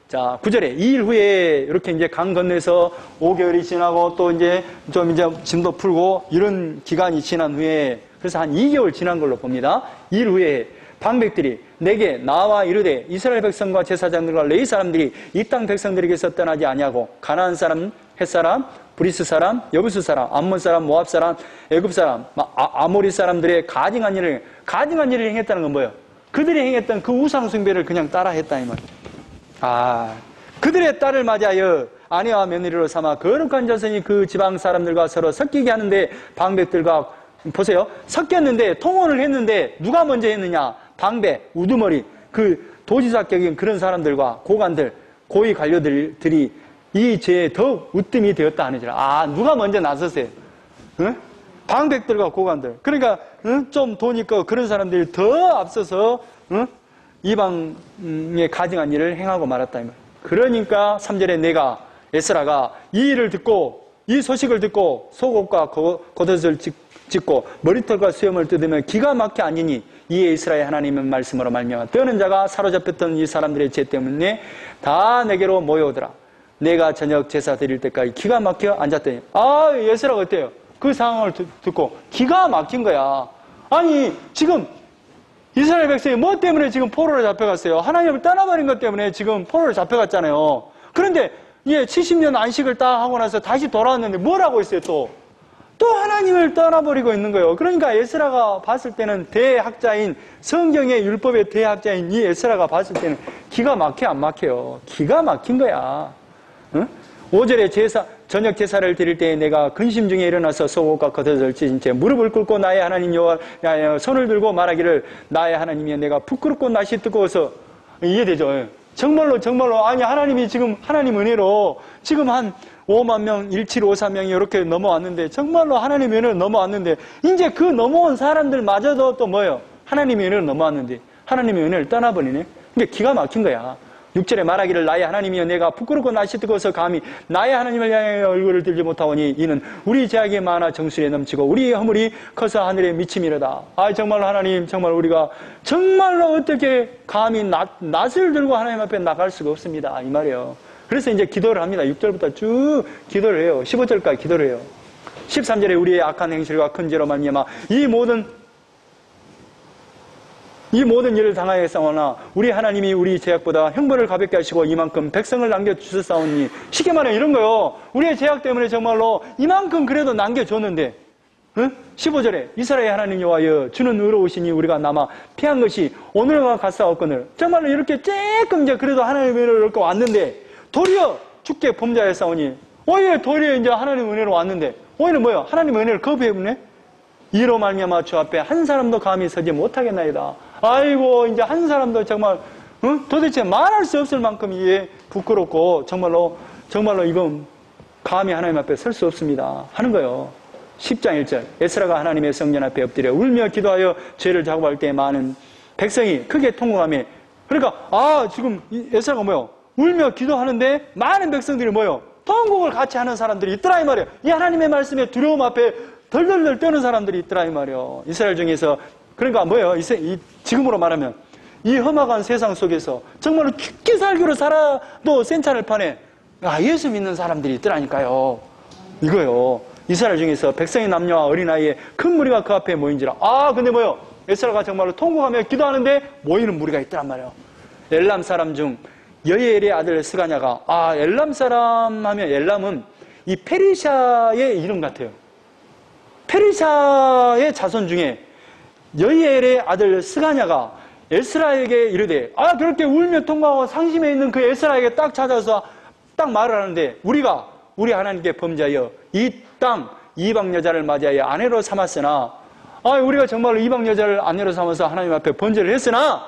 자, 9절에 2일 후에 이렇게 이제 강 건너서 5개월이 지나고 또 이제 좀 이제 짐도 풀고 이런 기간이 지난 후에 그래서 한 2개월 지난 걸로 봅니다. 2일 후에 방백들이 내게 나와 이르되 이스라엘 백성과 제사장들과 레위 사람들이 이 땅 백성들에게서 떠나지 아니하고 가나안 사람, 헷 사람, 브리스 사람, 여부스 사람, 암몬 사람, 모압 사람, 애굽 사람, 아모리 사람들의 가증한 일을 행했다는 건 뭐예요? 그들이 행했던 그 우상 숭배를 그냥 따라 했다 이 말. 그들의 딸을 맞이하여 아내와 며느리로 삼아 거룩한 자손이 그 지방 사람들과 서로 섞이게 하는데 방백들과 보세요. 섞였는데 통혼을 했는데 누가 먼저 했느냐? 방백, 우두머리, 그 도지사격인 그런 사람들과 고관들, 고위 관료들이 이 죄에 더욱 으뜸이 되었다 하는지라. 누가 먼저 나섰어요? 응? 방백들과 고관들. 그러니까 좀 돈 있고 그런 사람들이 더 앞서서 이방의 가증한 일을 행하고 말았다 이 말. 그러니까 3절에 내가 에스라가 이 일을 듣고 이 소식을 듣고 속옷과 겉옷을 찢고 머리털과 수염을 뜯으며 기가 막혀 앉으니 이에 이스라엘 하나님의 말씀으로 말미암아 떠는 자가 사로잡혔던 이 사람들의 죄 때문에 다 내게로 모여오더라. 내가 저녁 제사 드릴 때까지 기가 막혀 앉았더니 에스라가 어때요? 그 상황을 듣고 기가 막힌 거야. 아니 지금 이스라엘 백성이 뭐 때문에 지금 포로로 잡혀갔어요? 하나님을 떠나버린 것 때문에 지금 포로로 잡혀갔잖아요. 그런데 70년 안식을 딱 하고 나서 다시 돌아왔는데 뭘 하고 있어요 또 하나님을 떠나버리고 있는 거예요. 그러니까 에스라가 봤을 때는 대학자인 성경의 율법의 대학자인 이 에스라가 봤을 때는 기가 막혀 안 막혀요? 기가 막힌 거야. 5절에 저녁 제사를 드릴 때에 내가 근심 중에 일어나서 속옷과 겉옷을 찢은 채 무릎을 꿇고 나의 하나님 여호와 손을 들고 말하기를 나의 하나님이여 내가 부끄럽고 낯이 뜨거워서 이해되죠? 정말로 아니 하나님이 지금 하나님 은혜로 지금 한 5만 명 1754명이 이렇게 넘어왔는데 정말로 하나님의 은혜로 넘어왔는데 이제 그 넘어온 사람들마저도 또 뭐예요? 하나님의 은혜로 넘어왔는데 하나님의 은혜를 떠나버리네. 그러니까 기가 막힌 거야. 6절에 말하기를 나의 하나님이여 내가 부끄럽고 낯이 뜨거워서 감히 나의 하나님을 향해 얼굴을 들지 못하오니 이는 우리 죄악이 많아 정수리에 넘치고 우리의 허물이 커서 하늘에 미침이로다. 정말로 하나님 정말 우리가 정말로 어떻게 감히 낯을 들고 하나님 앞에 나갈 수가 없습니다 이 말이에요. 그래서 이제 기도를 합니다. 6절부터 쭉 기도를 해요. 15절까지 기도를 해요. 13절에 우리의 악한 행실과 큰 죄로 말미암아 이 모든 이 모든 일을 당하였사오나 우리 하나님이 우리 죄악보다 형벌을 가볍게 하시고 이만큼 백성을 남겨주셨사오니, 쉽게 말해 이런 거요. 우리의 죄악 때문에 정말로 이만큼 그래도 남겨줬는데, 15절에 이스라엘 하나님 여호와여 주는 의로우시니 우리가 남아 피한 것이 오늘과 같사옵거늘. 정말로 이렇게 조금 이제 그래도 하나님의 은혜를 얻고 왔는데 도리어 죽게 범죄하였사오니, 오히려 도리어 이제 하나님의 은혜로 왔는데 오히려 뭐요? 하나님의 은혜를 거부해버리네. 이로 말미암아 주 앞에 한 사람도 감히 서지 못하겠나이다. 아이고, 이제 한 사람도 정말 도대체 말할 수 없을 만큼 이게 부끄럽고 정말로 이건 감히 하나님 앞에 설 수 없습니다 하는 거예요. 10장 1절 에스라가 하나님의 성전 앞에 엎드려 울며 기도하여 죄를 자국할 때 많은 백성이 크게 통곡하며, 그러니까 지금 에스라가 뭐요? 울며 기도하는데 많은 백성들이 뭐요? 통곡을 같이 하는 사람들이 있더라 이 말이에요. 이 하나님의 말씀에 두려움 앞에 덜덜덜 떠는 사람들이 있더라 이 말이에요. 이스라엘 중에서. 그러니까 뭐예요? 지금으로 말하면 이 험악한 세상 속에서 정말로 죽기 살기로 살아도 센찬을 파네 예수 믿는 사람들이 있더라니까요. 이거요. 이스라엘 중에서 백성의 남녀와 어린아이의 큰 무리가 그 앞에 모인지라. 근데 뭐요? 에스라가 정말로 통곡하며 기도하는데 모이는 무리가 있더란 말이에요. 엘람 사람 중 여예엘의 아들 스가냐가, 엘람 사람 하면 엘람은 이 페르시아의 이름 같아요. 페르시아의 자손 중에 여예엘의 아들 스가냐가 에스라에게 이르되, 그렇게 울며 통곡하고 상심해 있는 그 에스라에게 딱 찾아서 딱 말을 하는데, 우리 하나님께 범죄하여 이 땅 이방 여자를 맞이하여 아내로 삼았으나, 우리가 정말로 이방 여자를 아내로 삼아서 하나님 앞에 범죄를 했으나,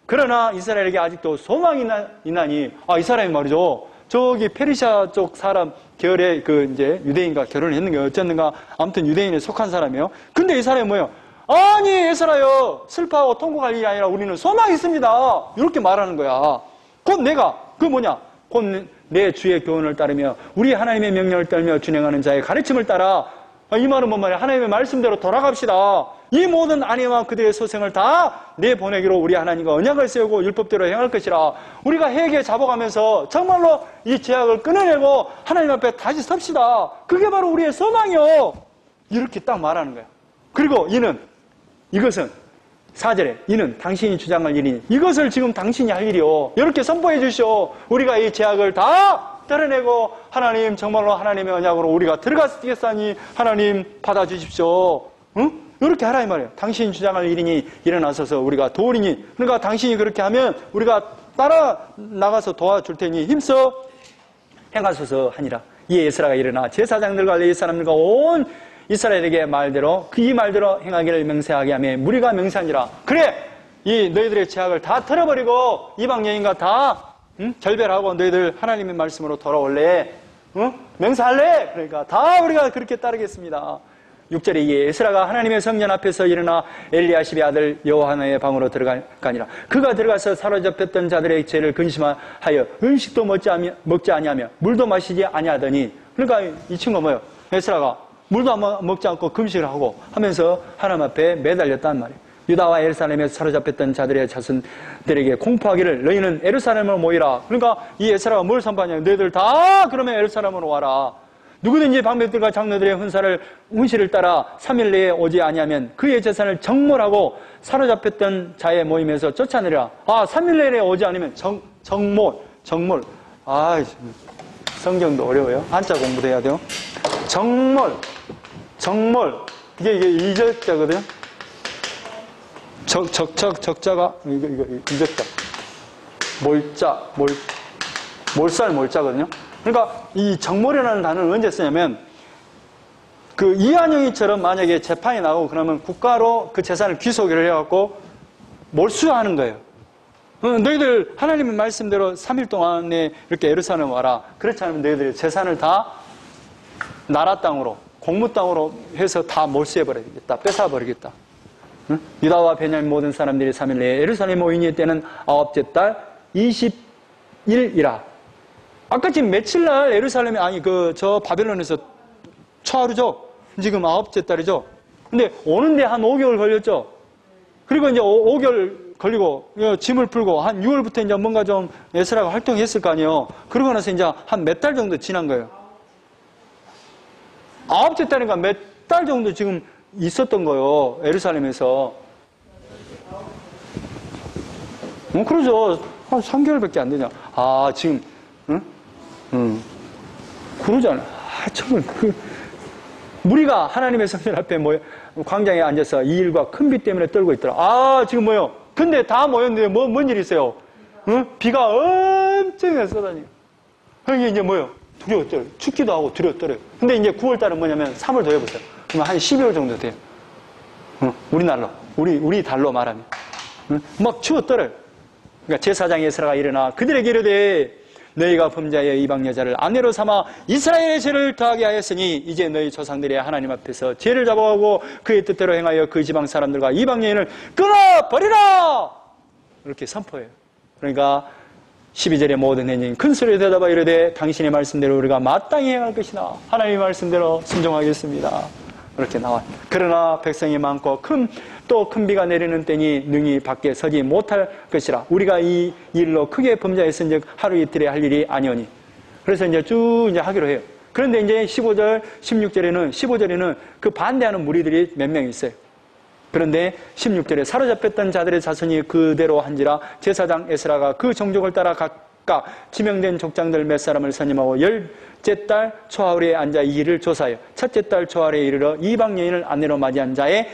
그러나 이스라엘에게 아직도 소망이 있나니, 이 사람이 말이죠. 저기 페르시아 쪽 사람 계열의 이제 유대인과 결혼을 했는가 어쨌는가, 아무튼 유대인에 속한 사람이에요. 근데 이 사람이 뭐예요? 아니, 에스라요, 슬퍼하고 통곡할 일이 아니라 우리는 소망이 있습니다. 이렇게 말하는 거야. 곧 내가, 곧 내 주의 교훈을 따르며 우리 하나님의 명령을 따르며 준행하는 자의 가르침을 따라, 이 말은 뭔 말이야? 하나님의 말씀대로 돌아갑시다. 이 모든 아내와 그들의 소생을 다 내보내기로 우리 하나님과 언약을 세우고 율법대로 행할 것이라. 우리가 회개 잡아가면서 정말로 이 죄악을 끊어내고 하나님 앞에 다시 섭시다. 그게 바로 우리의 소망이요. 이렇게 딱 말하는 거야. 그리고 이것은 4절에 이는 당신이 주장할 일이니 이것을 지금 당신이 할 일이요. 이렇게 선포해 주시오. 우리가 이 죄악을 다 덜어내고 하나님 정말로 하나님의 언약으로 우리가 들어가겠사니 하나님 받아주십시오. 이렇게 하라 이 말이에요. 당신이 주장할 일이니 일어나서서 우리가 도우리니, 그러니까 당신이 그렇게 하면 우리가 따라 나가서 도와줄 테니 힘써 행하소서 하니라. 이에 에스라가 일어나 제사장들과 레위 사람들과 온 이스라엘에게 이 말대로 행하기를 명세하게 하며 무리가 명세하니라. 그래, 이 너희들의 죄악을 다 털어버리고 이방 여인과 다 결별하고 너희들 하나님의 말씀으로 돌아올래? 명세할래? 그러니까 다 우리가 그렇게 따르겠습니다. 6절에 이에 에스라가 하나님의 성전 앞에서 일어나 엘리야십의 아들 여호하나의 방으로 들어가니라. 그가 들어가서 사로잡혔던 자들의 죄를 근심하여 음식도 먹지 아니하며 물도 마시지 아니하더니, 그러니까 이 친구가 뭐예요? 에스라가 물도 먹지 않고 금식을 하고 하면서 하나님 앞에 매달렸단 말이에요. 유다와 예루살렘에서 사로잡혔던 자들의 자손들에게 공포하기를 너희는 예루살렘으로 모이라. 그러니까 이 에스라가 뭘 선포하냐면 너희들 다 그러면 예루살렘으로 와라. 누구든지 방백들과 장로들의 훈시를 따라 3일 내에 오지 아니하면 그의 재산을 정몰하고 사로잡혔던 자의 모임에서 쫓아내라. 3일 내에 오지 않으면 정몰. 성경도 어려워요. 한자 공부도 해야 돼요. 정몰. 이게 이적자거든요. 적자가 이거 이적자. 몰자거든요. 그러니까 이 정몰이라는 단어를 언제 쓰냐면 그 이한영이처럼 만약에 재판이 나고 그러면 국가로 그 재산을 귀속을 해갖고 몰수하는 거예요. 너희들 하나님의 말씀대로 3일 동안에 이렇게 예루살렘 와라. 그렇지 않으면 너희들의 재산을 다 나라 땅으로, 공무 땅으로 해서 다 몰수해버리겠다. 뺏어버리겠다. 유다와 베냐민 모든 사람들이 3일 내에 예루살렘 모이니 때는 9째 달 20일이라. 아까 지금 며칠 날 예루살렘에, 저 바벨론에서 초하루죠? 지금 9째 달이죠? 근데 오는데 한 5개월 걸렸죠? 그리고 이제 5개월 걸리고, 짐을 풀고, 한 6월부터 이제 뭔가 좀 에스라가 활동했을 거 아니에요? 그러고 나서 이제 한 몇 달 정도 지난 거예요. 9째 달이니까 몇 달 정도 지금 있었던 거예요, 예루살렘에서. 그러죠. 한 3개월밖에 안 되냐. 아, 지금, 그러잖아. 정말, 무리가 하나님의 성전 앞에 광장에 앉아서 이 일과 큰 비 때문에 떨고 있더라. 아, 지금 뭐요? 근데 다 모였는데 뭔 일이 있어요? 비가 엄청 쏟아지고. 이게 이제 뭐요? 두려워 떨어요. 춥기도 하고 두려워 떨어요. 근데 이제 9월달은 뭐냐면 3월 더 해보세요. 그러면 한 12월 정도 돼요. 우리나라로. 우리 달로 말하면. 막 추워 떨어요. 그러니까 제사장 에스라가 일어나 그들에게 이르되 너희가 범죄하여 이방 여자를 아내로 삼아 이스라엘의 죄를 더하게 하였으니 이제 너희 조상들의 하나님 앞에서 죄를 잡아가고 그의 뜻대로 행하여 그 지방 사람들과 이방 여인을 끊어버리라! 이렇게 선포해요. 그러니까 12절의 모든 행인 큰 소리로 대답하여 이르되 당신의 말씀대로 우리가 마땅히 행할 것이나 하나님의 말씀대로 순종하겠습니다. 이렇게 나와요. 그러나 백성이 많고 큰 비가 내리는 때니 능히 밖에 서지 못할 것이라. 우리가 이 일로 크게 범죄했은즉 하루 이틀에 할 일이 아니오니. 그래서 이제 쭉 이제 하기로 해요. 그런데 이제 15절, 15절에는 그 반대하는 무리들이 몇 명 있어요. 그런데 16절에 사로잡혔던 자들의 자손이 그대로 한지라 제사장 에스라가 그 종족을 따라 각각 지명된 족장들 몇 사람을 선임하고 열째 달 초하루에 앉아 이 일을 조사하여 첫째 달 초하루에 이르러 이방 여인을 아내로 맞이한 자의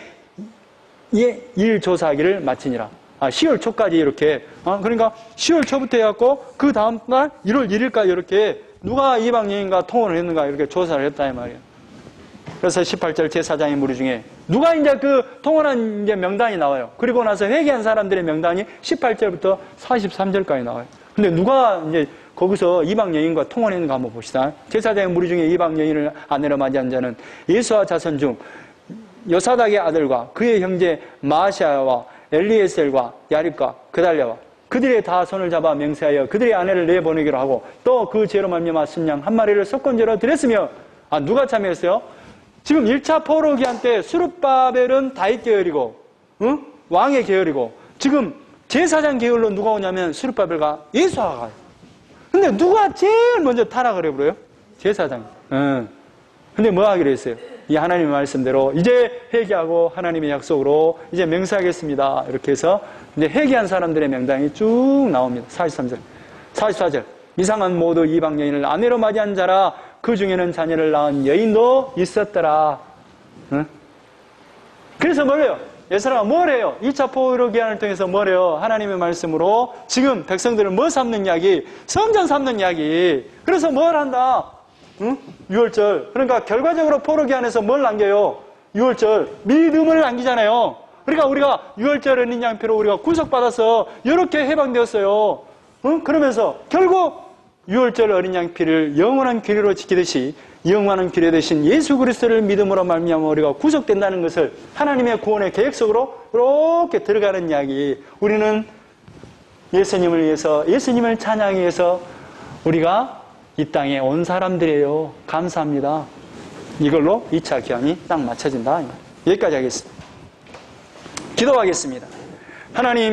일 조사하기를 마치니라. 10월 초까지 이렇게, 그러니까 10월 초부터 해갖고 그 다음날 1월 1일까지 이렇게 누가 이방 여인과 통혼을 했는가 이렇게 조사를 했다 이 말이에요. 그래서 18절 제사장의 무리 중에 누가 이제 그 통혼한 이제 명단이 나와요. 그리고 나서 회개한 사람들의 명단이 18절부터 43절까지 나와요. 근데 누가 이제 거기서 이방 여인과 통혼했는가 한번 봅시다. 제사장의 무리 중에 이방 여인을 아내로 맞이한 자는 예수와 자손 중 요사닥의 아들과 그의 형제 마시아와 엘리에셀과 야립과 그달랴와 그들의 다 손을 잡아 맹세하여 그들의 아내를 내보내기로 하고 또 그 죄로 말미암아 순양 한 마리를 속건제로 드렸으며 누가 참여했어요? 지금 1차 포로기한 때 수룹바벨은 다윗 계열이고 왕의 계열이고 지금 제사장 계열로 누가 오냐면 수룹바벨과 예수아가 가요. 근데 누가 제일 먼저 타락을 해버려요? 제사장. 근데 뭐 하기로 했어요? 이 하나님의 말씀대로 이제 회개하고 하나님의 약속으로 이제 맹세하겠습니다. 이렇게 해서 이제 회개한 사람들의 명단이 쭉 나옵니다. 43절. 44절. 이상한 모두 이방 여인을 아내로 맞이한 자라 그 중에는 자녀를 낳은 여인도 있었더라. 그래서 뭐래요? 예수라가 뭘 해요? 2차 포로 기한을 통해서 뭘 해요? 하나님의 말씀으로 지금 백성들을 뭐 삼는 이야기? 성전 삼는 이야기. 그래서 뭘 한다? 6월절. 그러니까 결과적으로 포로기한에서 뭘 남겨요? 6월절. 믿음을 남기잖아요. 그러니까 우리가 6월절 어린 양피로 우리가 구속받아서 이렇게 해방되었어요. 그러면서 결국 6월절 어린 양피를 영원한 규례로 지키듯이 영원한 규례 대신 예수 그리스도를 믿음으로 말미암아 우리가 구속된다는 것을 하나님의 구원의 계획 속으로 이렇게 들어가는 이야기. 우리는 예수님을 위해서, 예수님을 찬양하기 위해서 우리가 이 땅에 온 사람들이에요. 감사합니다. 이걸로 2차 기한이 딱 맞춰진다. 여기까지 하겠습니다. 기도하겠습니다. 하나님